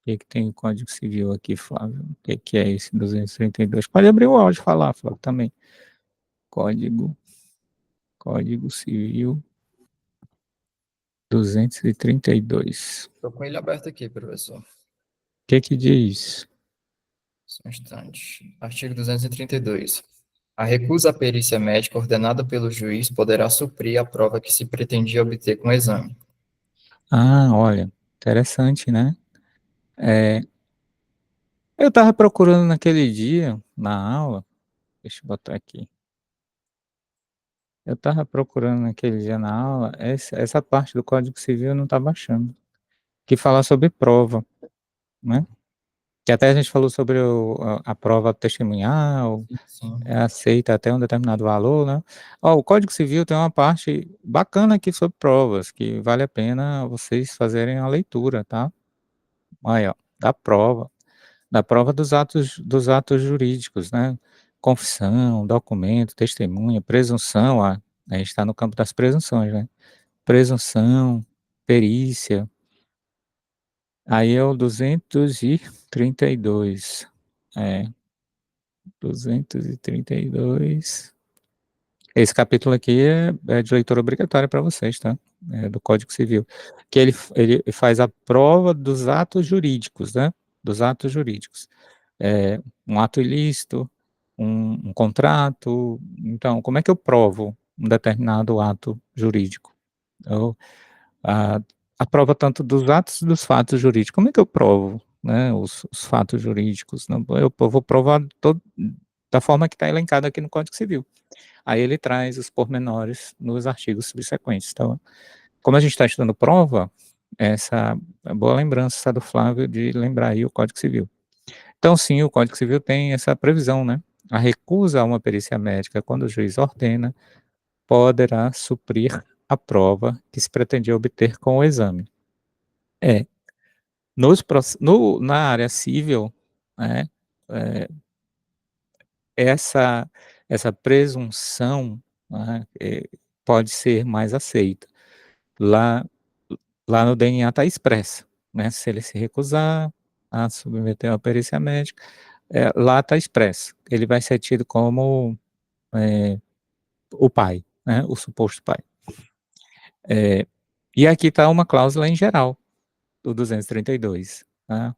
que que tem o Código Civil aqui, Flávio? O que que é esse 232? Pode abrir o áudio e falar, Flávio, também. Código Código Civil 232. Estou com ele aberto aqui, professor. O que que diz? Só um instante. Artigo 232. A recusa à perícia médica ordenada pelo juiz poderá suprir a prova que se pretendia obter com o exame. Ah, olha, interessante, né. Eh, eu estava procurando naquele dia, na aula, deixa eu botar aqui. Eu estava procurando naquele dia na aula, essa parte do Código Civil eu não estava achando, que fala sobre prova, né. que até a gente falou sobre a prova testemunhal, Sim. é aceita até um determinado valor, né. Ó, o Código Civil tem uma parte bacana aqui sobre provas, que vale a pena vocês fazerem a leitura, tá. Aí, ó, da prova dos atos jurídicos, né. Confissão, documento, testemunha, presunção, a gente está no campo das presunções, né. Presunção, perícia, aí é o 232. É, 232. Esse capítulo aqui é de leitura obrigatória para vocês, tá, do Código Civil, que ele faz a prova dos atos jurídicos, né, dos atos jurídicos. Um ato ilícito, um contrato, então como é que eu provo um determinado ato jurídico? Eu a a prova tanto dos atos e dos fatos jurídicos, como é que eu provo, né, os fatos jurídicos? Não, eu vou provar da forma que está elencado aqui no Código Civil. Aí ele traz os pormenores nos artigos subsequentes. Então, como a gente está estudando prova, essa é boa lembrança do Flávio de lembrar aí o Código Civil. Então sim, o Código Civil tem essa previsão, né, a recusa a uma perícia médica quando o juiz ordena, poderá suprir a prova que se pretendia obter com o exame. É, nos proce no na área civil, né, eh, essa essa presunção, né, pode ser mais aceita. Lá lá no DNA está expressa, né, se ele se recusar a submeter uma perícia médica, lá está expresso, ele vai ser tido como, eh, o pai, né, o suposto pai. E aqui está uma cláusula em geral, do 232, tá.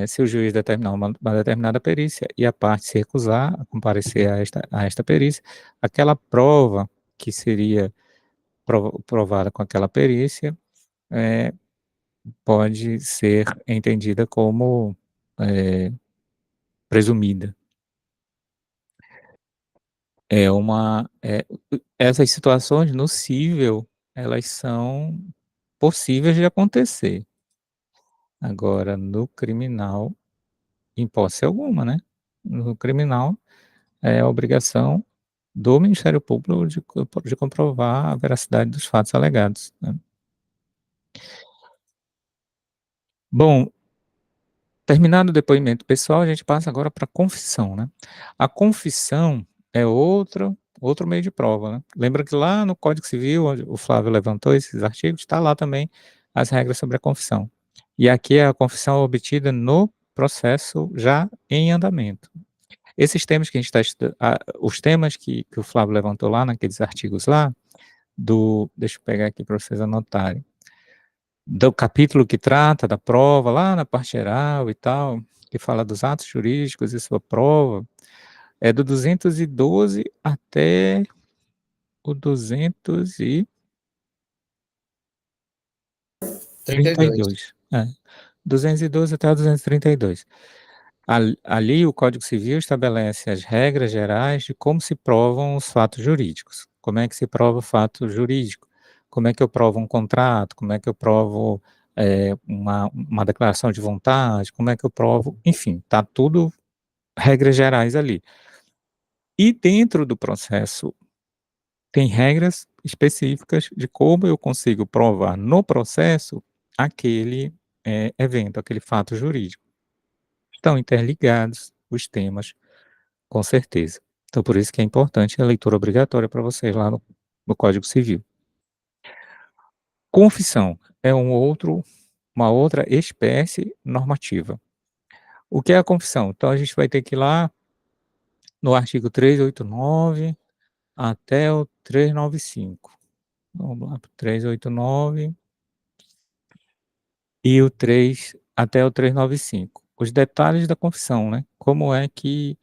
Se o juiz determinar uma determinada perícia e a parte se recusar a comparecer a esta perícia, aquela prova que seria provada com aquela perícia, eh, pode ser entendida como, eh, presumida. É uma essas situações no cível, elas são possíveis de acontecer. Agora no criminal, em hipótese alguma, né. No criminal, é a obrigação do Ministério Público de comprovar a veracidade dos fatos alegados, né. Bom, terminado o depoimento pessoal, a gente passa agora para a confissão, né. A confissão é outro meio de prova, né. Lembra que lá no Código Civil, onde o Flávio levantou esses artigos, está lá também as regras sobre a confissão. E aqui é a confissão obtida no processo já em andamento. Esses temas que a gente está os temas que o Flávio levantou lá naqueles artigos lá, deixa eu pegar aqui para vocês anotarem. Do capítulo que trata da prova, lá na parte geral e tal, que fala dos atos jurídicos e sua prova, é do 212 até o 32. 232. 212 até o 232. Ali o Código Civil estabelece as regras gerais de como se provam os fatos jurídicos. Como é que se prova o fato jurídico? Como é que eu provo um contrato? Como é que eu provo, uma declaração de vontade? Como é que eu provo, enfim, tá tudo regras gerais ali. E dentro do processo tem regras específicas de como eu consigo provar no processo aquele, evento, aquele fato jurídico. Estão interligados os temas, com certeza. Então por isso que é importante a leitura obrigatória para vocês lá no Código Civil. Confissão é uma outra espécie normativa. O que é a confissão? Então a gente vai ter que ir lá no artigo 389 até o 395. Vamos lá para o 389 e o 3 até o 395. Os detalhes da confissão, né, como é que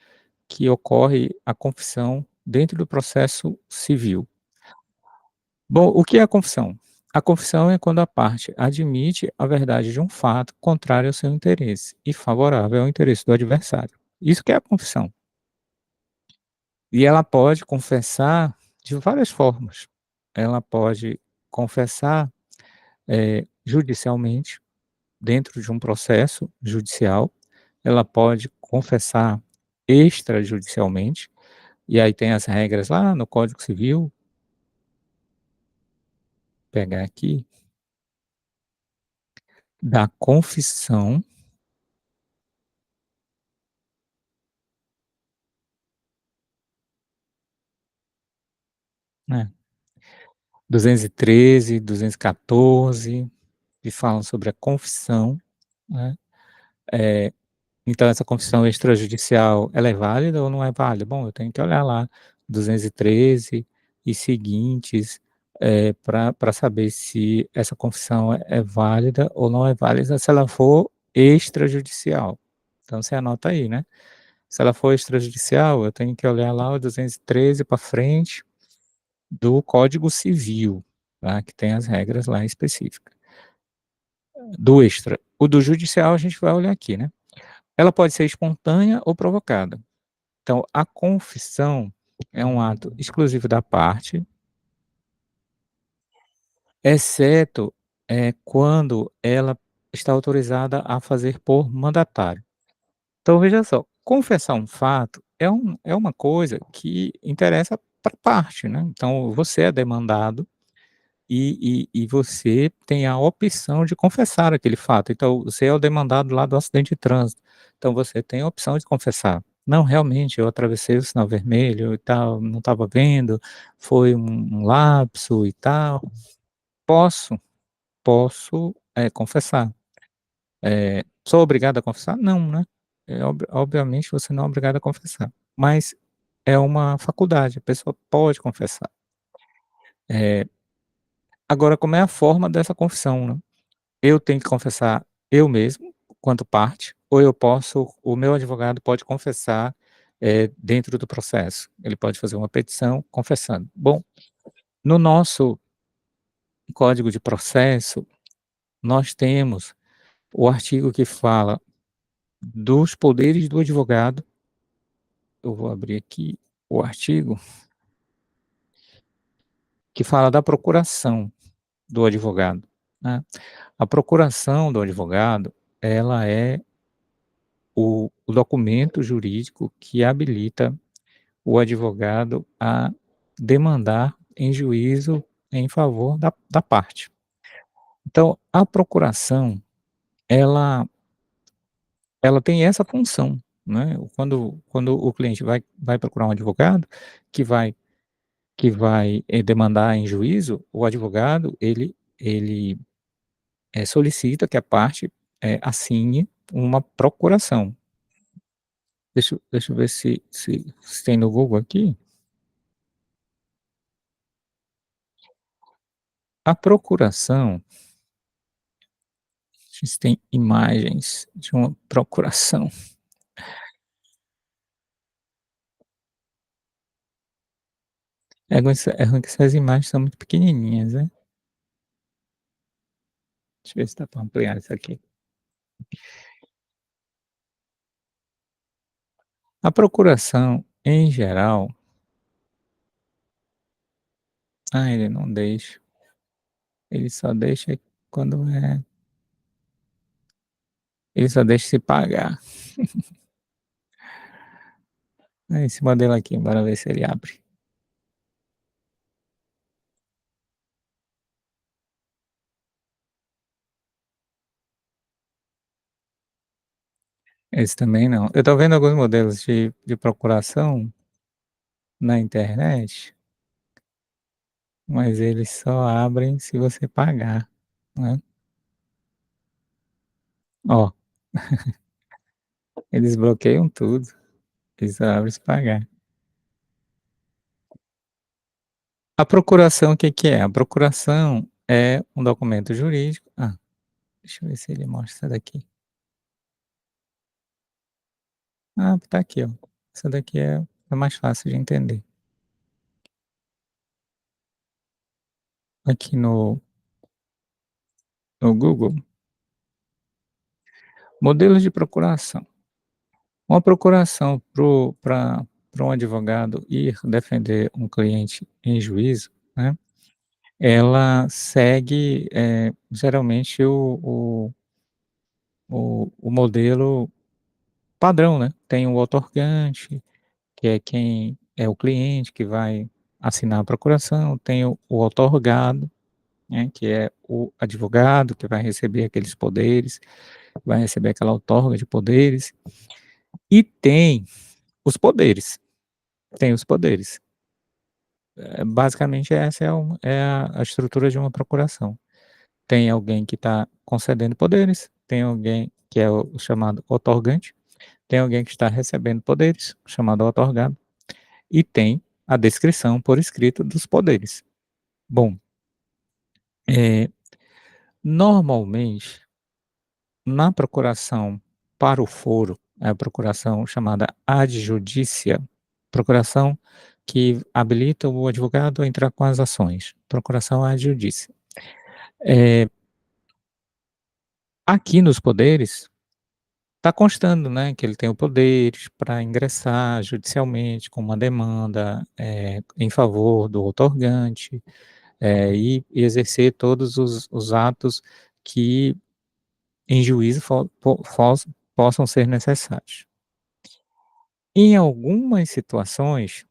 ocorre a confissão dentro do processo civil. Bom, o que é a confissão? A confissão é quando a parte admite a verdade de um fato contrário ao seu interesse e favorável ao interesse do adversário. Isso que é a confissão. E ela pode confessar de várias formas. Ela pode confessar, judicialmente, dentro de um processo judicial, ela pode confessar extrajudicialmente, e aí tem as regras lá no Código Civil, pegar aqui, da confissão, né, 213, 214, que falam sobre a confissão, né, eh, então essa confissão extrajudicial, ela é válida ou não é válida? Bom, eu tenho que olhar lá 213 e seguintes, pra saber se essa confissão é válida ou não é válida, se ela for extrajudicial. Então você anota aí, né. Se ela for extrajudicial, eu tenho que olhar lá o 213 para frente do Código Civil, tá, que tem as regras lá específicas. Do extra. O do judicial a gente vai olhar aqui, né. Ela pode ser espontânea ou provocada. Então, a confissão é um ato exclusivo da parte, exceto, quando ela está autorizada a fazer por mandatário. Então, veja só, confessar um fato é uma coisa que interessa para a parte, né. Então, você é demandado e você tem a opção de confessar aquele fato. Então, você é o demandado lá do acidente de trânsito, então você tem a opção de confessar. "Não, realmente eu atravessei o sinal vermelho e tal, não estava vendo, foi um lapso e tal". Posso, confessar. Sou obrigado a confessar? Não, né. Obviamente você não é obrigado a confessar, mas é uma faculdade, a pessoa pode confessar. Eh, Agora como é a forma dessa confissão, né. Eu tenho que confessar eu mesmo, quanto parte, ou eu posso o meu advogado pode confessar, dentro do processo. Ele pode fazer uma petição confessando. Bom, no nosso Código de Processo, nós temos o artigo que fala dos poderes do advogado. Eu vou abrir aqui o artigo que fala da procuração do advogado, né. A procuração do advogado, ela é o documento jurídico que habilita o advogado a demandar em juízo em favor da parte. Então, a procuração, ela ela tem essa função, né, quando o cliente vai procurar um advogado, que vai demandar em juízo, o advogado ele, solicita que a parte, assine uma procuração. Deixa eu ver se tem no Google aqui. A procuração, se tem imagens de uma procuração. É ruim que essas imagens são muito pequenininhas, né. Deixa eu ver se dá para ampliar isso aqui. A procuração, em geral, ele não deixa, ele só deixa quando ele só deixa se pagar. É esse modelo aqui, bora ver se ele abre. Esse também não. Eu tô vendo alguns modelos de procuração na internet, mas eles só abrem se você pagar, né. Ó, eles bloqueiam tudo, eles só abrem se pagar. A procuração, o que que é? A procuração é um documento jurídico. Deixa eu ver se ele mostra essa daqui. Tá aqui, ó. Essa daqui é mais fácil de entender. Aqui no Google, modelos de procuração. Uma procuração para um advogado ir defender um cliente em juízo, né, ela segue, geralmente o modelo padrão, né, tem o outorgante, que é quem é o cliente que vai assinar a procuração, tem o outorgado, né, que é o advogado que vai receber aqueles poderes, vai receber aquela outorga de poderes, e tem os poderes. Basicamente essa é a estrutura de uma procuração. Tem alguém que está concedendo poderes, tem alguém que é o chamado outorgante, tem alguém que está recebendo poderes, chamado outorgado, e tem a descrição por escrito dos poderes. Bom, eh, normalmente, na procuração para o foro, é a procuração chamada adjudícia, procuração que habilita o advogado a entrar com as ações, procuração adjudícia. Eh, aqui nos poderes, está constando, né, que ele tem o poderes para ingressar judicialmente com uma demanda, em favor do outorgante, e exercer todos os atos que em juízo possam ser necessários. Em algumas situações,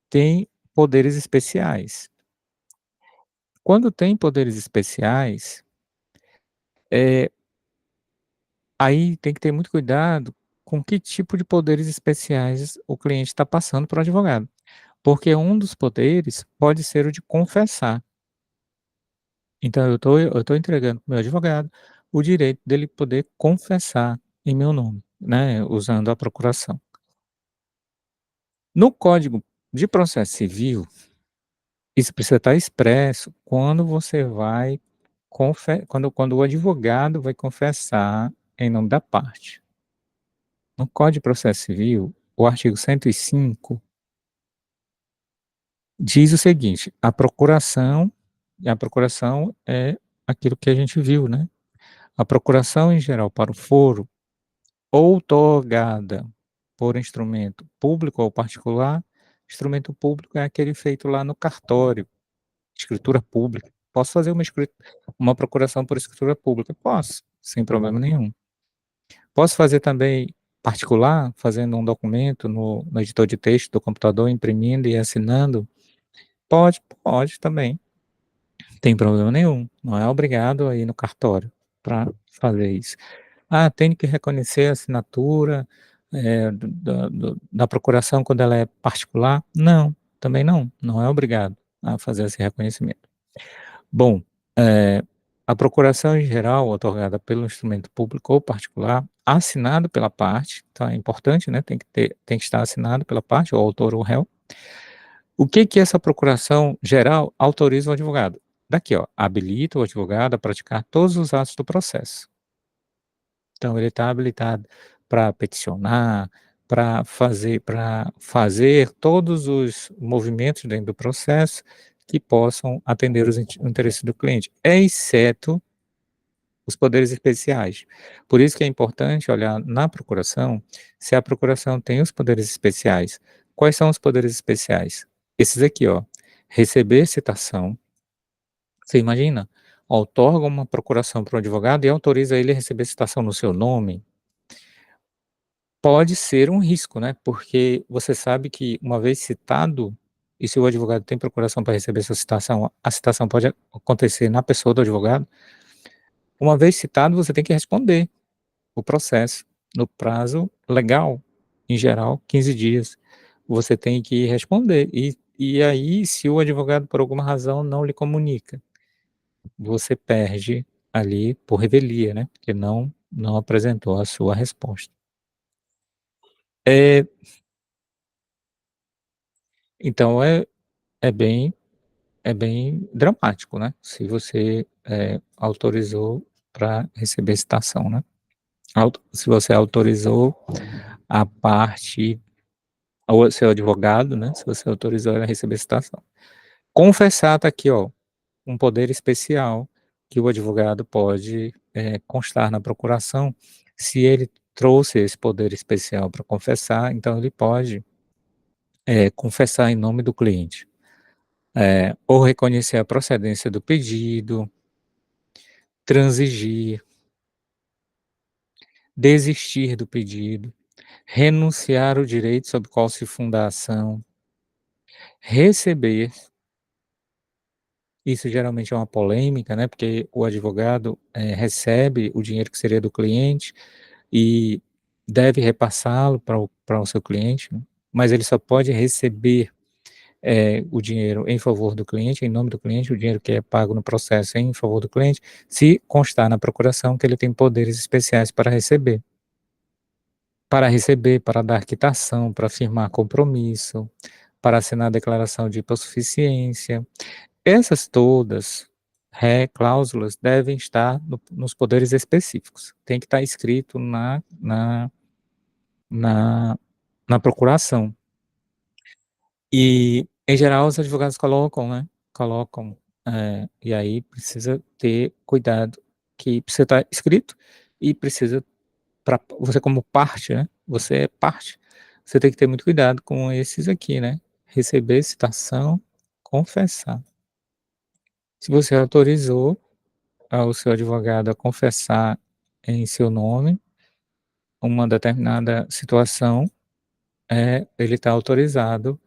tem poderes especiais. Quando tem poderes especiais, eh, aí tem que ter muito cuidado com que tipo de poderes especiais o cliente está passando para o advogado, porque um dos poderes pode ser o de confessar. Então eu tô entregando para o meu advogado o direito dele poder confessar em meu nome, né, usando a procuração. No Código de Processo Civil, isso precisa estar expresso quando você vai quando o advogado vai confessar em nome da parte. No Código de Processo Civil, o artigo 105 diz o seguinte: a procuração é aquilo que a gente viu, né, a procuração em geral para o foro outorgada por instrumento público ou particular. Instrumento público é aquele feito lá no cartório, escritura pública. Posso fazer uma procuração por escritura pública? Posso, sem problema nenhum. Posso fazer também particular, fazendo um documento no editor de texto do computador, imprimindo e assinando? Pode também, tem problema nenhum, não é obrigado a ir no cartório para fazer isso. Ah, tem que reconhecer a assinatura, da procuração quando ela é particular? Não, também não é obrigado a fazer esse reconhecimento. Bom, a procuração em geral otorgada pelo instrumento público ou particular, assinado pela parte, então é importante, né, tem que estar assinado pela parte, o autor ou o réu. O que que essa procuração geral autoriza o advogado? Daqui ó, habilita o advogado a praticar todos os atos do processo. Então ele está habilitado para peticionar, para fazer todos os movimentos dentro do processo que possam atender os interesses do cliente, exceto os poderes especiais. Por isso que é importante olhar na procuração, se a procuração tem os poderes especiais. Quais são os poderes especiais? Esses aqui, ó: receber citação. Você imagina? Outorga uma procuração para o advogado e autoriza ele a receber citação no seu nome. Pode ser um risco, né, porque você sabe que uma vez citado, e se o advogado tem procuração para receber essa citação, a citação pode acontecer na pessoa do advogado. Uma vez citado, você tem que responder o processo no prazo legal, em geral 15 dias. Você tem que responder e aí, se o advogado por alguma razão não lhe comunica, você perde ali por revelia, né, porque não apresentou a sua resposta. É, então é bem dramático, né, se você, autorizou para receber citação, né. Se você autorizou a parte ou seu advogado, né, se você autorizou ele a receber citação. Confessar tá aqui, ó, um poder especial que o advogado pode, constar na procuração. Se ele trouxe esse poder especial para confessar, então ele pode, confessar em nome do cliente, ou reconhecer a procedência do pedido, transigir, desistir do pedido, renunciar o direito sobre qual se funda a ação, receber, isso geralmente é uma polêmica, né, porque o advogado, recebe o dinheiro que seria do cliente e deve repassá-lo para o seu cliente, né, mas ele só pode receber, o dinheiro em favor do cliente, em nome do cliente, o dinheiro que é pago no processo em favor do cliente, se constar na procuração que ele tem poderes especiais para receber. Para receber, para dar quitação, para firmar compromisso, para assinar declaração de hipossuficiência. Essas todas, cláusulas devem estar nos poderes específicos. Tem que estar escrito na na procuração. E, em geral, os advogados colocam, né, colocam, e aí precisa ter cuidado, que precisa estar escrito e precisa para você como parte, né, você é parte, você tem que ter muito cuidado com esses aqui, né, receber citação, confessar. Se você autorizou ao seu advogado a confessar em seu nome uma determinada situação, ele está autorizado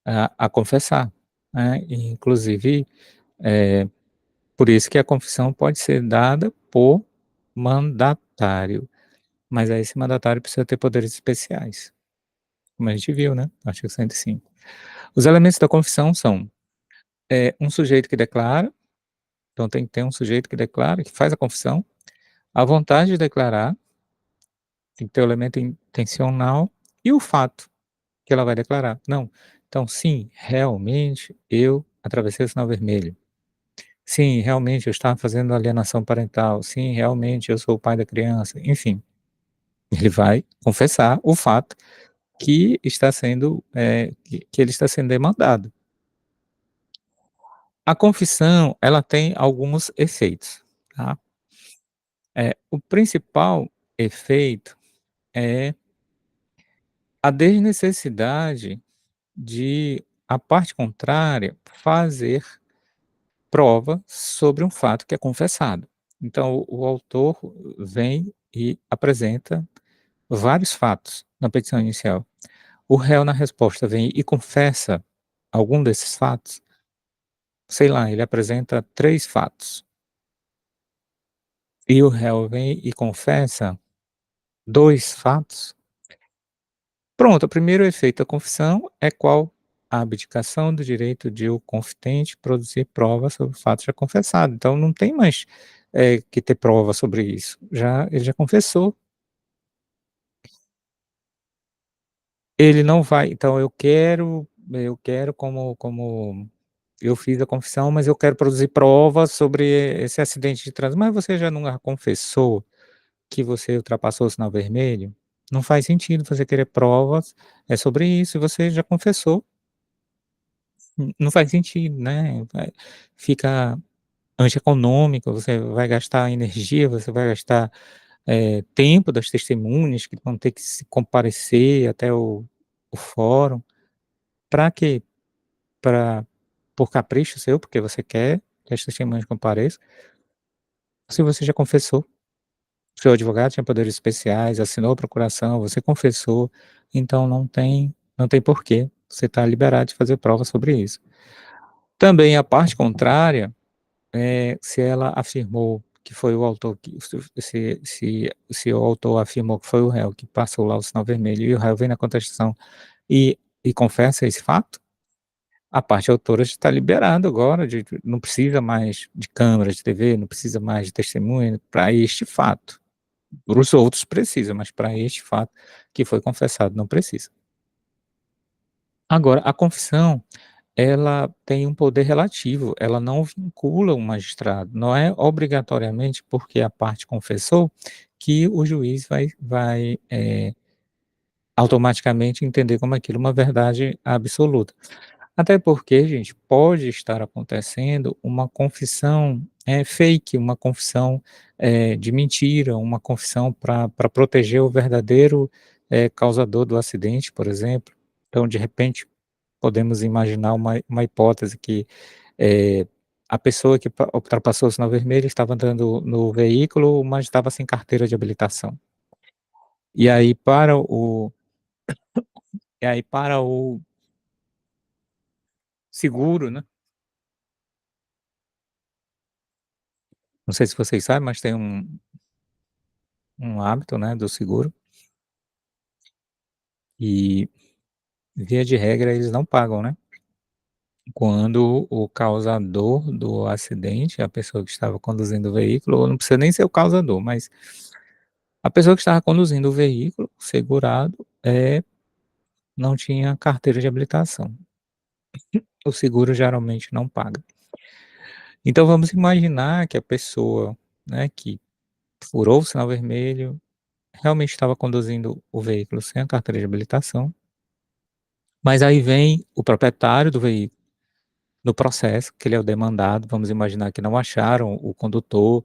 a confessar, né, e inclusive, eh, por isso que a confissão pode ser dada por mandatário, mas aí esse mandatário precisa ter poderes especiais, como a gente viu, né, no artigo 105. Os elementos da confissão são, um sujeito que declara, então tem que ter um sujeito que declara, que faz a confissão, a vontade de declarar, tem que ter o elemento intencional e o fato que ela vai declarar. Não, então sim, realmente eu atravessei o sinal vermelho. Sim, realmente eu estava fazendo alienação parental. Sim, realmente eu sou o pai da criança. Enfim, ele vai confessar o fato que está sendo, que ele está sendo demandado. A confissão, ela tem alguns efeitos, tá. O principal efeito é a desnecessidade de a parte contrária fazer prova sobre um fato que é confessado. Então o autor vem e apresenta vários fatos na petição inicial. O réu na resposta vem e confessa algum desses fatos, sei lá, ele apresenta 3 fatos, e o réu vem e confessa 2 fatos. Pronto, o primeiro efeito da confissão é qual? A abdicação do direito de o confitente produzir prova sobre o fato já confessado, então não tem mais, que ter prova sobre isso, ele já confessou. Ele não vai então eu quero como eu fiz a confissão, mas eu quero produzir provas sobre esse acidente de trânsito, mas você já não confessou que você ultrapassou o sinal vermelho? Não faz sentido você querer provas, sobre isso, e você já confessou. Não faz sentido, né, fica antieconômico, você vai gastar energia, você vai gastar, tempo das testemunhas que vão ter que se comparecer até o fórum. Para quê? Pra por capricho seu, porque você quer que as testemunhas compareçam, se você já confessou, seu advogado tinha poderes especiais, assinou a procuração, você confessou, então não tem porquê, você está liberado de fazer prova sobre isso. Também a parte contrária, se ela afirmou que foi o autor que se o autor afirmou que foi o réu que passou lá o sinal vermelho e o réu vem na contestação e confessa esse fato, a parte autora está liberada agora não precisa mais de câmera de TV, não precisa mais de testemunha para este fato. Para os outros precisa, mas para este fato que foi confessado não precisa. Agora, a confissão, ela tem um poder relativo, ela não vincula o magistrado, não é obrigatoriamente porque a parte confessou que o juiz vai, automaticamente entender como aquilo uma verdade absoluta. Até porque, gente, pode estar acontecendo uma confissão, fake, uma confissão, de mentira, uma confissão para proteger o verdadeiro, causador do acidente, por exemplo. Então, de repente, podemos imaginar uma hipótese que, a pessoa que ultrapassou o sinal vermelho estava andando no veículo, mas estava sem carteira de habilitação. E aí para o seguro, né, não sei se vocês sabem, mas tem um hábito, né, do seguro, e via de regra eles não pagam, né, quando o causador do acidente, a pessoa que estava conduzindo o veículo, ou não precisa nem ser o causador, mas a pessoa que estava conduzindo o veículo segurado, não tinha carteira de habilitação. O seguro geralmente não paga. Então vamos imaginar que a pessoa, né, que furou o sinal vermelho, realmente estava conduzindo o veículo sem a carteira de habilitação, mas aí vem o proprietário do veículo no processo, que ele é o demandado, vamos imaginar que não acharam o condutor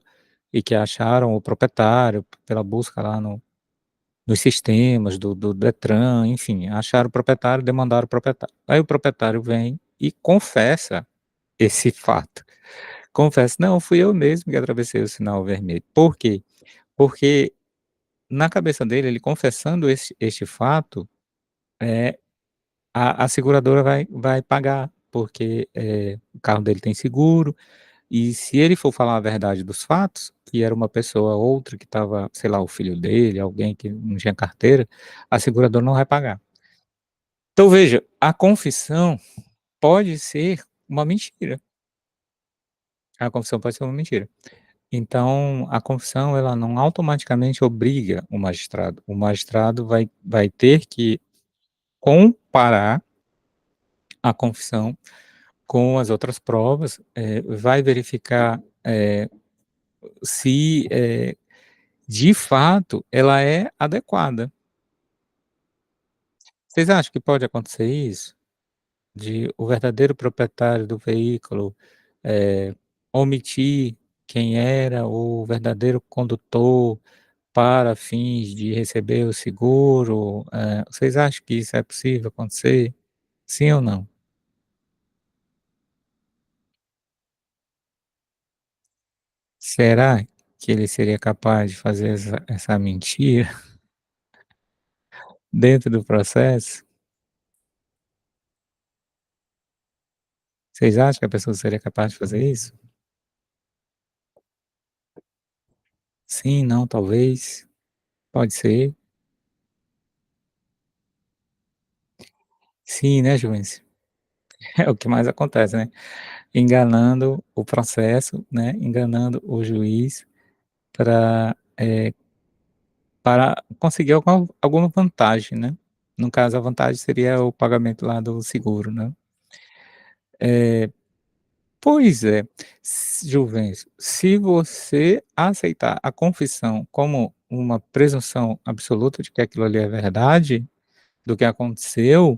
e que acharam o proprietário pela busca lá nos sistemas do Detran, enfim, acharam o proprietário, demandaram o proprietário. Aí o proprietário vem e confessa esse fato. Confessa: "Não, fui eu mesmo que atravessei o sinal vermelho". Por quê? Porque na cabeça dele, ele confessando este fato, eh, a seguradora vai pagar, porque, o carro dele tem seguro, e se ele for falar a verdade dos fatos, que era uma pessoa outra que estava, sei lá, o filho dele, alguém que não tinha carteira, a seguradora não vai pagar. Então veja, a confissão pode ser uma mentira, a confissão pode ser uma mentira. Então, a confissão ela não automaticamente obriga o magistrado vai ter que comparar a confissão com as outras provas, vai verificar, se, de fato, ela é adequada. Vocês acham que pode acontecer isso? De o verdadeiro proprietário do veículo, eh, omitir quem era o verdadeiro condutor para fins de receber o seguro, vocês acham que isso é possível acontecer? Sim ou não? Será que ele seria capaz de fazer essa mentira dentro do processo? Vocês acham que a pessoa seria capaz de fazer isso? Sim, não, talvez, pode ser. Sim, né, Juvence? É o que mais acontece, né, enganando o processo, né, enganando o juiz para, para conseguir alguma vantagem, né. No caso, a vantagem seria o pagamento lá do seguro, né. Eh, pois é, Juvence, se você aceitar a confissão como uma presunção absoluta de que aquilo ali é verdade, do que aconteceu,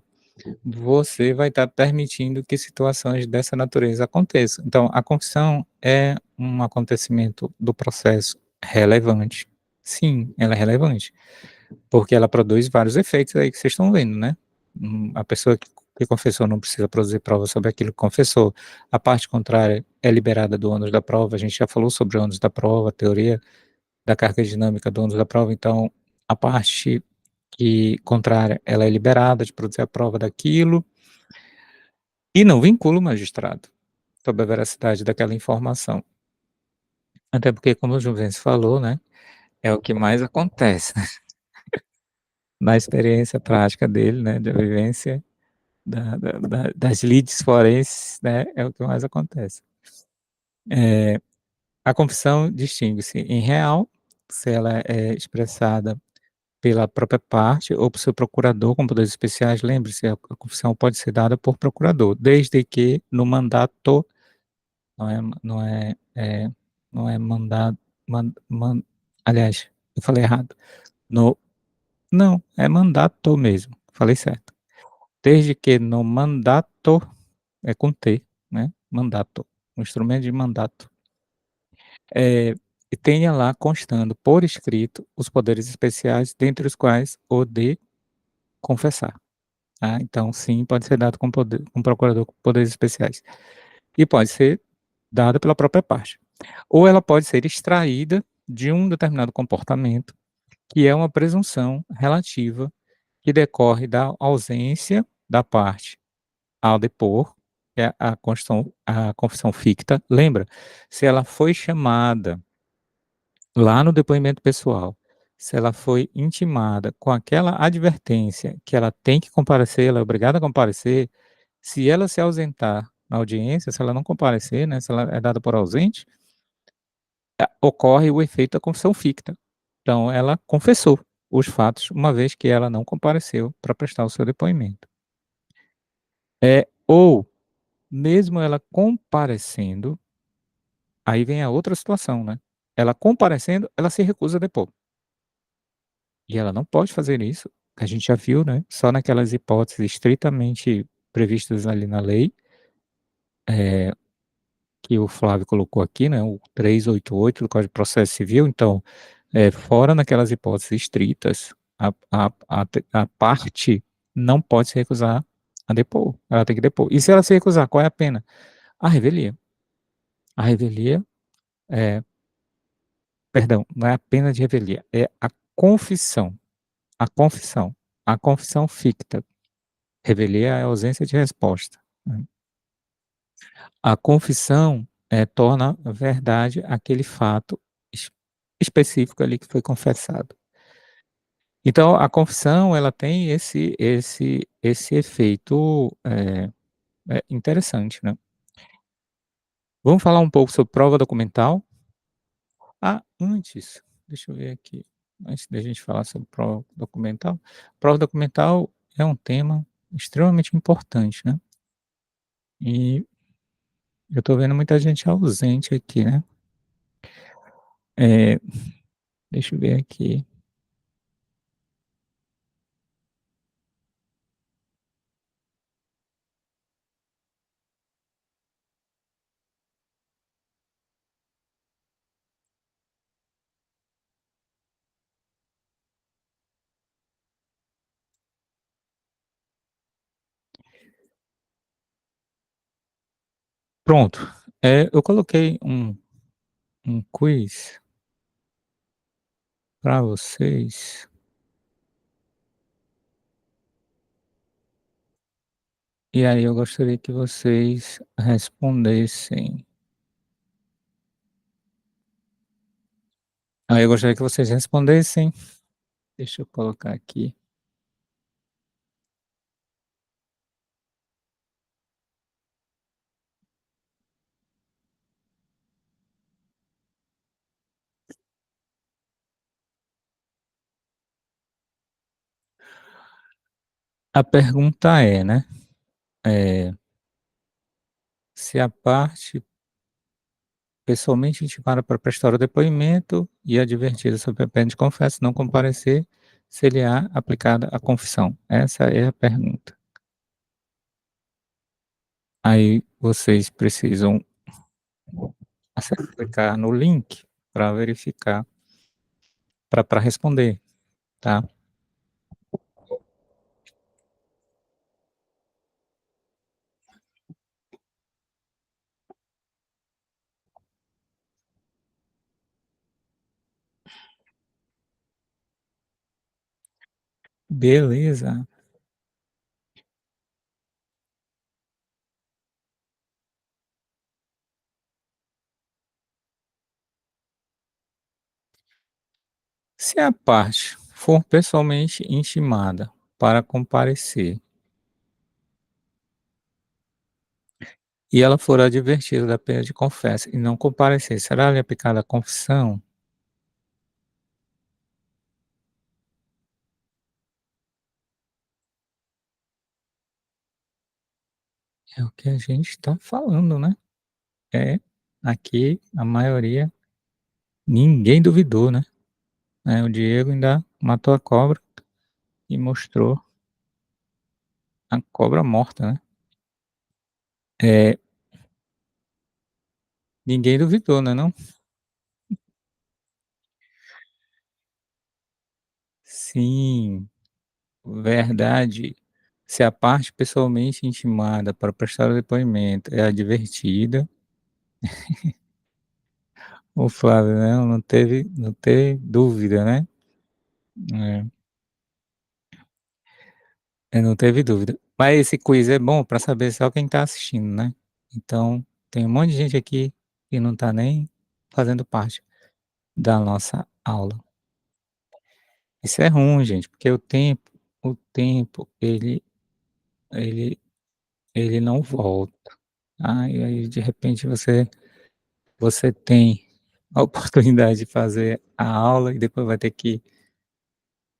você vai estar permitindo que situações dessa natureza aconteçam. Então, a confissão é um acontecimento do processo relevante. Sim, ela é relevante, porque ela produz vários efeitos aí que vocês estão vendo, né. A pessoa que confessou não precisa produzir prova sobre aquilo que confessou. A parte contrária é liberada do ônus da prova, a gente já falou sobre o ônus da prova, a teoria da carga dinâmica do ônus da prova, então a parte contrária, ela é liberada de produzir a prova daquilo, e não vincula o magistrado sobre a veracidade daquela informação. Até porque, como o Juvencio falou, né, é o que mais acontece, né, na experiência prática dele, né, da vivência das lides forenses, né, é o que mais acontece. A confissão distingue-se em real, se ela é expressada pela própria parte ou por seu procurador com poderes especiais, lembre-se, a confissão pode ser dada por procurador, desde que no mandato. Não é mandado, aliás, eu falei errado, no não, é mandato mesmo, falei certo. Desde que no mandato, é com T, né, mandato, um instrumento de mandato, e tenha lá constando por escrito os poderes especiais, dentre os quais o de confessar, tá. Então sim, pode ser dado com procurador com poderes especiais. E pode ser dada pela própria parte. Ou ela pode ser extraída de um determinado comportamento que é uma presunção relativa que decorre da ausência da parte ao depor, que é a confissão ficta. Lembra, se ela foi chamada lá no depoimento pessoal, se ela foi intimada com aquela advertência que ela tem que comparecer, ela é obrigada a comparecer, se ela se ausentar na audiência, se ela não comparecer, né, se ela é dada por ausente, ocorre o efeito da confissão ficta. Então ela confessou os fatos, uma vez que ela não compareceu para prestar o seu depoimento. Ou mesmo ela comparecendo, aí vem a outra situação, né, ela comparecendo, ela se recusa a depor. E ela não pode fazer isso, a gente já viu, né, só naquelas hipóteses estritamente previstas ali na lei, eh, que o Flávio colocou aqui, né, o 388 do Código de Processo Civil. Então, fora naquelas hipóteses estritas, a parte não pode se recusar a depor, ela tem que depor. E se ela se recusar, qual é a pena? A revelia. A revelia, eh, perdão, não é a pena de revelia, é a confissão, a confissão, a confissão ficta. Revelia é a ausência de resposta, né. A confissão, torna verdade aquele fato específico ali que foi confessado. Então a confissão ela tem esse efeito, interessante, né. Vamos falar um pouco sobre prova documental? Ah, antes, deixa eu ver aqui, antes da gente falar sobre prova documental é um tema extremamente importante, né. E eu estou vendo muita gente ausente aqui, né. Eh, deixa eu ver aqui. Pronto, eu coloquei um quiz para vocês, e aí eu gostaria que vocês respondessem. Aí eu gostaria que vocês respondessem, deixa eu colocar aqui. A pergunta é, né, eh, se a parte pessoalmente intimada para prestar o depoimento e advertida sob a pena de confesso não comparecer, ser-lhe-á aplicada a confissão? Essa é a pergunta. Aí vocês precisam clicar no link para verificar, para responder, tá. Beleza. Se a parte for pessoalmente intimada para comparecer e ela for advertida da pena de confessa e não comparecer, será-lhe aplicada a confissão? É o que a gente está falando, né. É, aqui a maioria, ninguém duvidou, né. O Diego ainda matou a cobra e mostrou a cobra morta, né. É, ninguém duvidou, não é não? Sim, verdade. Se a parte pessoalmente intimada para prestar o depoimento é advertida, o Flávio, né, não teve dúvida, né. É, não teve dúvida. Mas esse quiz é bom para saber só quem está assistindo, né. Então, tem um monte de gente aqui que não está nem fazendo parte da nossa aula. Isso é ruim, gente, porque o tempo ele ele não volta. Aí de repente você tem a oportunidade de fazer a aula e depois vai ter que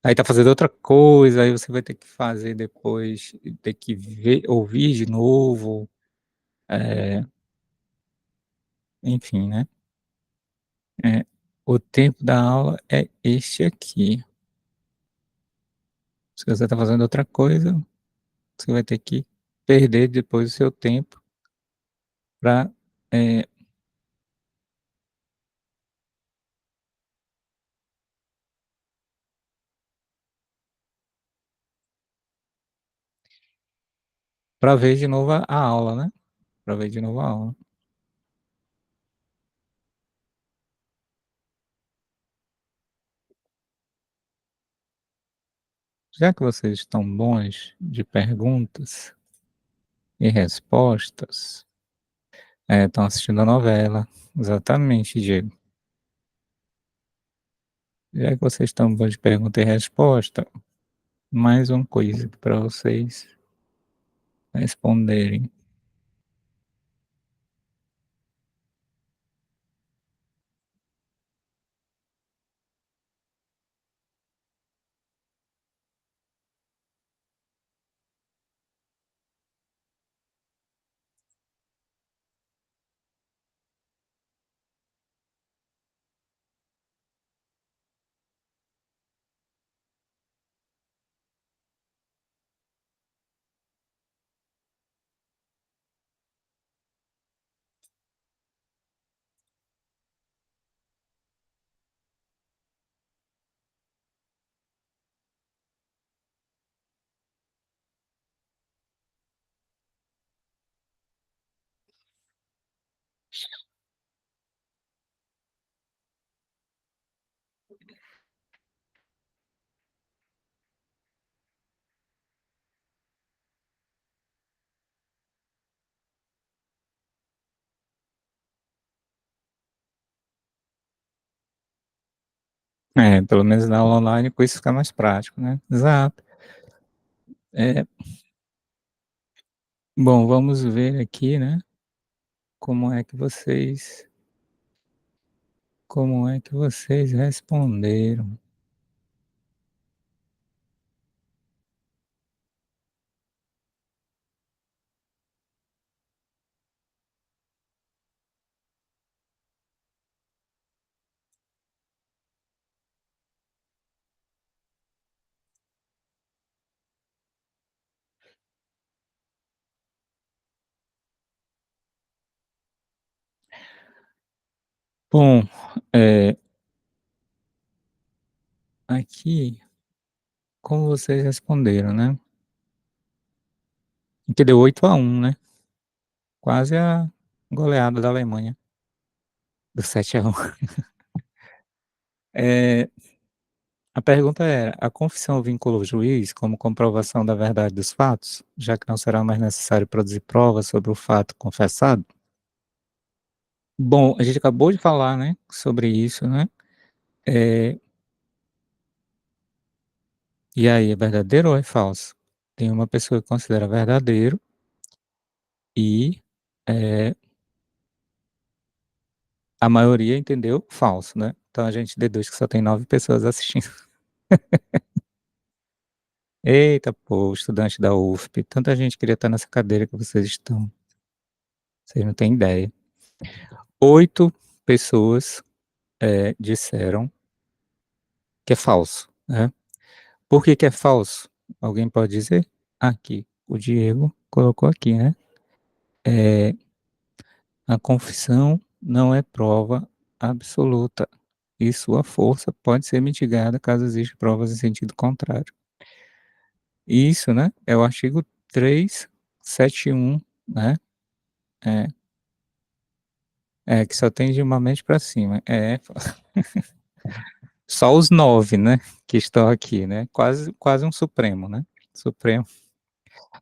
aí tá fazendo outra coisa, aí você vai ter que fazer depois, ter que ver ouvir de novo, eh, enfim, né. É, o tempo da aula é este aqui. Se você tá fazendo outra coisa, você vai ter que perder depois o seu tempo para ver de novo a aula, né, pra ver de novo a aula. Já que vocês estão bons de perguntas e respostas, estão assistindo a novela. Exatamente, Diego. Já que vocês estão bons de pergunta e resposta, mais um quiz para vocês responderem. Pelo menos na aula online com isso fica mais prático, né. Exato. É, bom, vamos ver aqui, né, como é que vocês responderam. Bom, eh, aqui, como vocês responderam, né, que deu 8-1, né, quase a goleada da Alemanha, do 7-1. Eh, a pergunta era: "A confissão vincula o juiz como comprovação da verdade dos fatos, já que não será mais necessário produzir provas sobre o fato confessado?" Bom, a gente acabou de falar, né, sobre isso, né, eh, e aí, é verdadeiro ou é falso? Tem uma pessoa que considera verdadeiro e, eh, a maioria entendeu falso, né, então a gente deduz que só tem 9 pessoas assistindo. Eita pô, estudante da UFP, tanta gente queria estar nessa cadeira que vocês estão, vocês não têm ideia. 8 pessoas, disseram que é falso, né. Por que que é falso? Alguém pode dizer? Aqui, o Diego colocou aqui, né, eh, a confissão não é prova absoluta e sua força pode ser mitigada caso exista provas em sentido contrário. Isso, né, é o artigo 371, né, é, que só tem de uma mente para cima. Só os 9, né, que estão aqui, né, quase um Supremo, né, Supremo.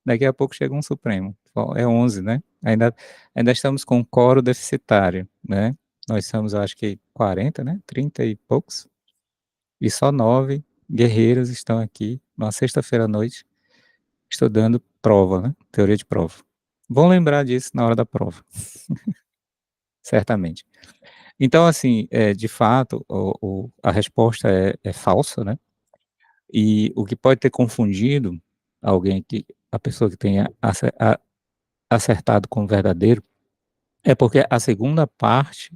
Daqui a pouco chega um Supremo, ó, é 11, né, ainda estamos com um quórum deficitário, né, nós somos acho que 40, né, 30 e poucos, e só 9 guerreiros estão aqui, numa sexta-feira à noite, estudando prova, né, teoria de prova. Vão lembrar disso na hora da prova, certamente. Então assim, de fato, a resposta é falsa, né, e o que pode ter confundido alguém que a pessoa que tenha acertado com o verdadeiro, é porque a segunda parte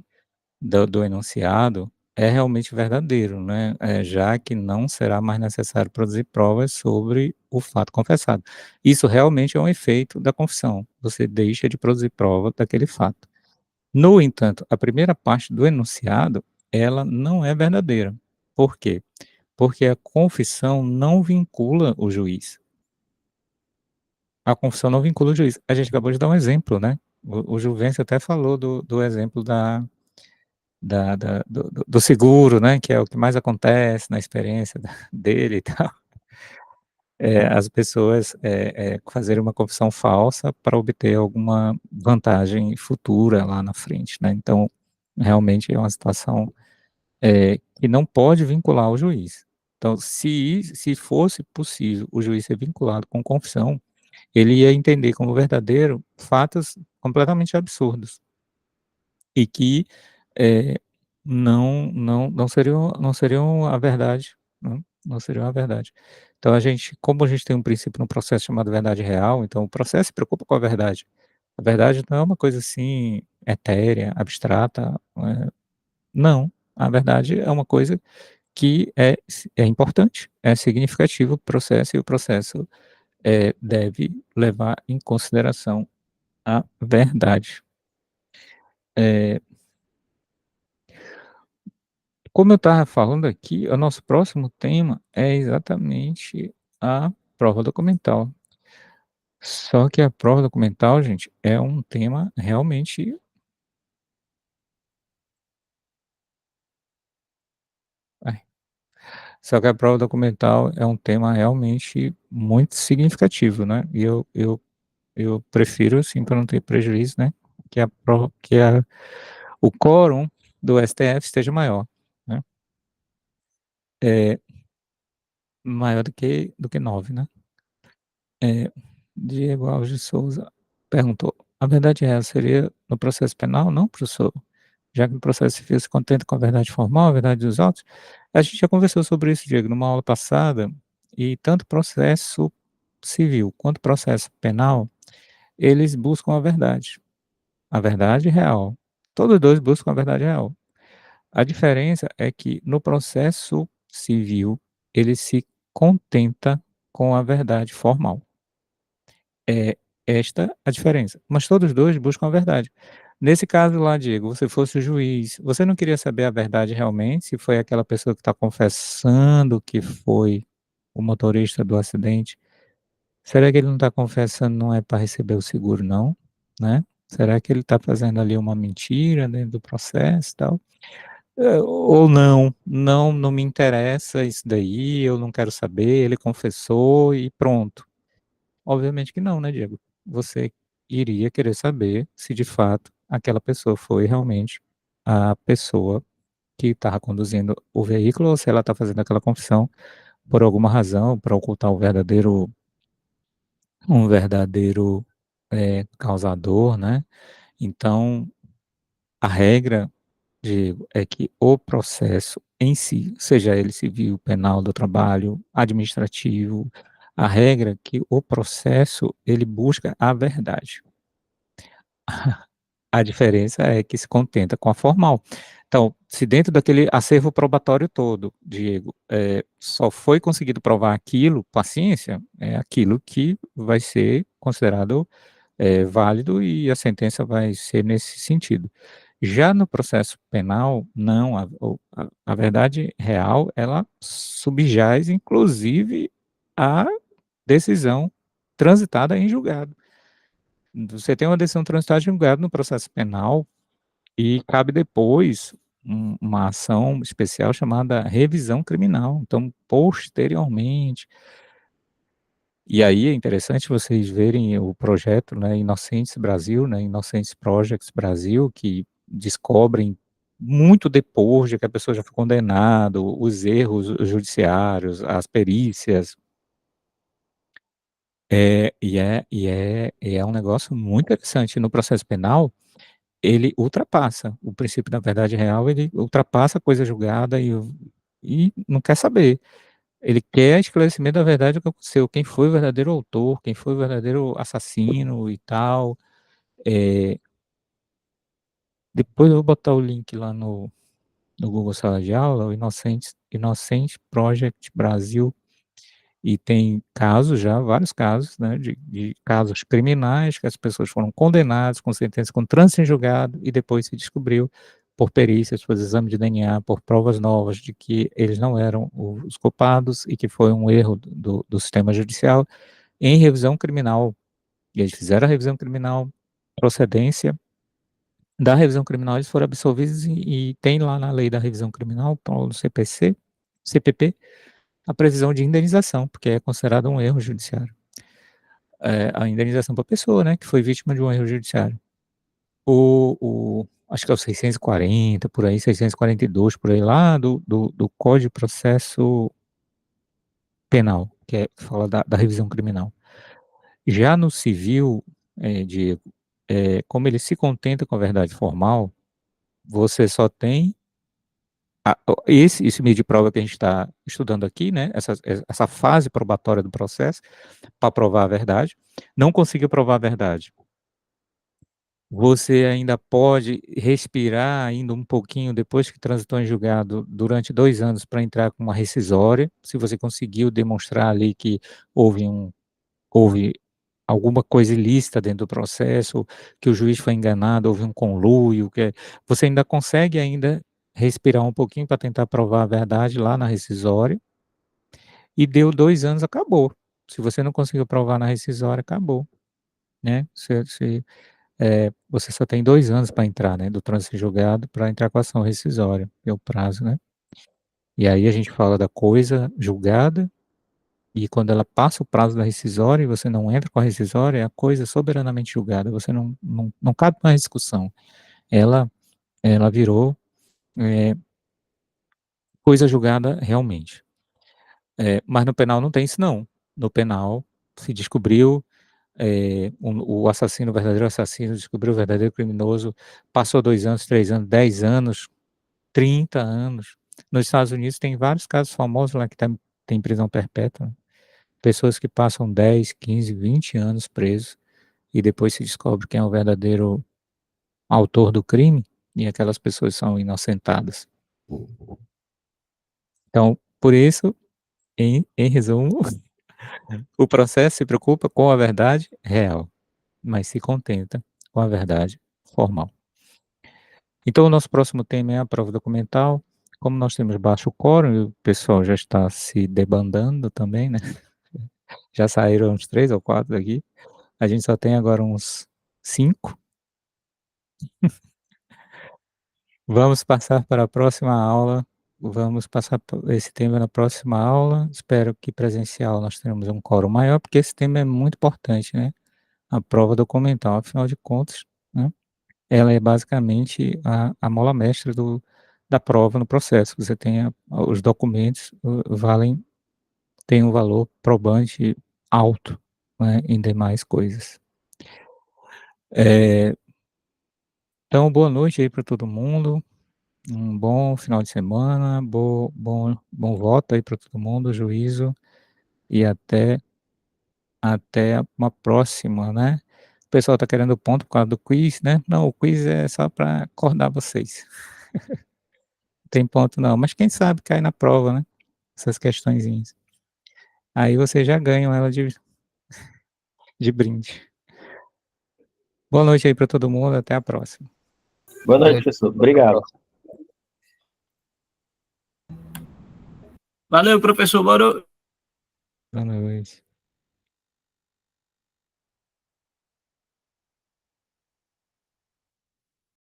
do enunciado é realmente verdadeiro, né, já que não será mais necessário produzir provas sobre o fato confessado. Isso realmente é um efeito da confissão, você deixa de produzir prova daquele fato. No entanto, a primeira parte do enunciado, ela não é verdadeira. Por quê? Porque a confissão não vincula o juiz. A confissão não vincula o juiz. A gente acabou de dar um exemplo, né, o Juvencio até falou do exemplo do seguro, né, que é o que mais acontece na experiência dele e tal. As pessoas, fazerem uma confissão falsa para obter alguma vantagem futura lá na frente, né, então, realmente é uma situação, que não pode vincular o juiz. Então, se fosse possível o juiz ser vinculado com confissão, ele ia entender como verdadeiro fatos completamente absurdos. E que, eh, não seriam a verdade, né, não seriam a verdade. Então como a gente tem um princípio no processo chamado verdade real, então o processo se preocupa com a verdade. A verdade não é uma coisa, assim, etérea, abstrata, não, a verdade é uma coisa que é importante, é significativo para o processo e o processo, deve levar em consideração a verdade. Eh Como eu estava falando aqui, o nosso próximo tema é exatamente a prova documental. Só que a prova documental, gente, é um tema realmente ai, só que a prova documental é um tema realmente muito significativo, né, e eu prefiro, assim, para não ter prejuízo, né, que o quórum do STF esteja maior, né, maior do que 9, né. É, Diego Alves de Souza perguntou: "A verdade real seria no processo penal? Não, professor, já que no processo civil se contenta com a verdade formal, a verdade dos autos?" A gente já conversou sobre isso, Diego, numa aula passada, e tanto processo civil quanto processo penal, eles buscam a verdade real. Todos 2 buscam a verdade real. A diferença é que no processo civil, ele se contenta com a verdade formal. É esta a diferença, mas todos 2 buscam a verdade. Nesse caso lá, Diego, você fosse o juiz, você não queria saber a verdade realmente, se foi aquela pessoa que está confessando que foi o motorista do acidente, será que ele não está confessando não é para receber o seguro não, né? Será que ele está fazendo ali uma mentira dentro do processo e tal? Ou não me interessa isso daí, eu não quero saber, ele confessou e pronto. Obviamente que não, né, Diego. Você iria querer saber se de fato aquela pessoa foi realmente a pessoa que estava conduzindo o veículo ou se ela está fazendo aquela confissão por alguma razão, para ocultar um verdadeiro, causador, né. Então, a regra, Diego, é que o processo em si, seja ele civil, penal, do trabalho, administrativo, a regra é que o processo ele busca a verdade. A diferença é que se contenta com a formal. Então, se dentro daquele acervo probatório todo, Diego, só foi conseguido provar aquilo, paciência, é aquilo que vai ser considerado, válido e a sentença vai ser nesse sentido. Já no processo penal, não, a verdade real, ela subjaz inclusive à decisão transitada em julgado. Você tem uma decisão transitada em julgado no processo penal e cabe depois uma ação especial chamada revisão criminal. Então, posteriormente, e aí é interessante vocês verem o projeto, né, Inocentes Brasil, né, Inocentes Projects Brasil, que descobrem muito depois de que a pessoa já foi condenada, os erros judiciários, as perícias. E é um negócio muito interessante. No processo penal, ele ultrapassa o princípio da verdade real, ele ultrapassa a coisa julgada e não quer saber. Ele quer esclarecimento da verdade do que aconteceu, quem foi o verdadeiro autor, quem foi o verdadeiro assassino e tal. Eh, Depois eu vou botar o link lá no Google Sala de Aula, o Inocentes Project Brasil, e tem casos já, vários casos, né, de casos criminais que as pessoas foram condenadas com sentença com trânsito em julgado e depois se descobriu por perícias, por exame de DNA, por provas novas de que eles não eram os culpados e que foi um erro do sistema judicial em revisão criminal. E eles fizeram a revisão criminal, procedência da revisão criminal, eles foram absolvidos e tem lá na lei da revisão criminal, no CPP, a previsão de indenização, porque é considerado um erro judiciário. A indenização para a pessoa, né, que foi vítima de um erro judiciário. Acho que é o 640, por aí, 642, por aí, lá do Código de Processo Penal, que fala da revisão criminal. Já no civil, Diego, como ele se contenta com a verdade formal, você só tem esse meio de prova que a gente está estudando aqui, né, essa fase probatória do processo, para provar a verdade. Não conseguiu provar a verdade, você ainda pode respirar ainda um pouquinho depois que transitou em julgado durante 2 anos para entrar com uma rescisória, se você conseguiu demonstrar ali que houve alguma coisa ilícita dentro do processo, que o juiz foi enganado, houve um conluio, você ainda consegue ainda respirar um pouquinho para tentar provar a verdade lá na rescisória, e deu 2 anos, acabou. Se você não conseguiu provar na rescisória, acabou, né, você só tem 2 anos para entrar, né, do trânsito em julgado para entrar com a ação rescisória, é o prazo, né. E aí a gente fala da coisa julgada, e quando ela passa o prazo da rescisória e você não entra com a rescisória, é a coisa soberanamente julgada, você não cabe mais discussão. Ela virou, eh, coisa julgada realmente. Mas no penal não tem isso não. No penal, se descobriu, o assassino, o verdadeiro assassino, descobriu o verdadeiro criminoso, passou 2 anos, 3 anos, 10 anos, 30 anos. Nos Estados Unidos tem vários casos famosos lá que tem prisão perpétua, né. Pessoas que passam 10, 15, 20 anos presos e depois se descobre quem é o verdadeiro autor do crime, e aquelas pessoas são inocentadas. Então, por isso, em resumo, o processo se preocupa com a verdade real, mas se contenta com a verdade formal. Então o nosso próximo tema é a prova documental. Como nós temos baixo quórum e o pessoal já está se debandando também, né, já saíram uns 3 ou 4 daqui, a gente só tem agora uns 5. Vamos passar para a próxima aula, vamos passar por esse tema na próxima aula, espero que presencial nós tenhamos um quórum maior, porque esse tema é muito importante, né, a prova documental, afinal de contas, né, ela é basicamente a mola mestra da prova no processo, você tem os documentos, têm um valor probante alto, né, em demais coisas. Eh, então boa noite aí para todo mundo, um bom final de semana, bom voto aí para todo mundo, juízo, e até uma próxima, né. O pessoal está querendo ponto por causa do quiz, né. Não, o quiz é só para acordar vocês. Não tem ponto não, mas quem sabe cai na prova, né, essas questõezinhas. Aí vocês já ganham ela de brinde. Boa noite aí para todo mundo, até a próxima. Boa noite, professor. Obrigado. Valeu, professor. Boa noite. Boa noite.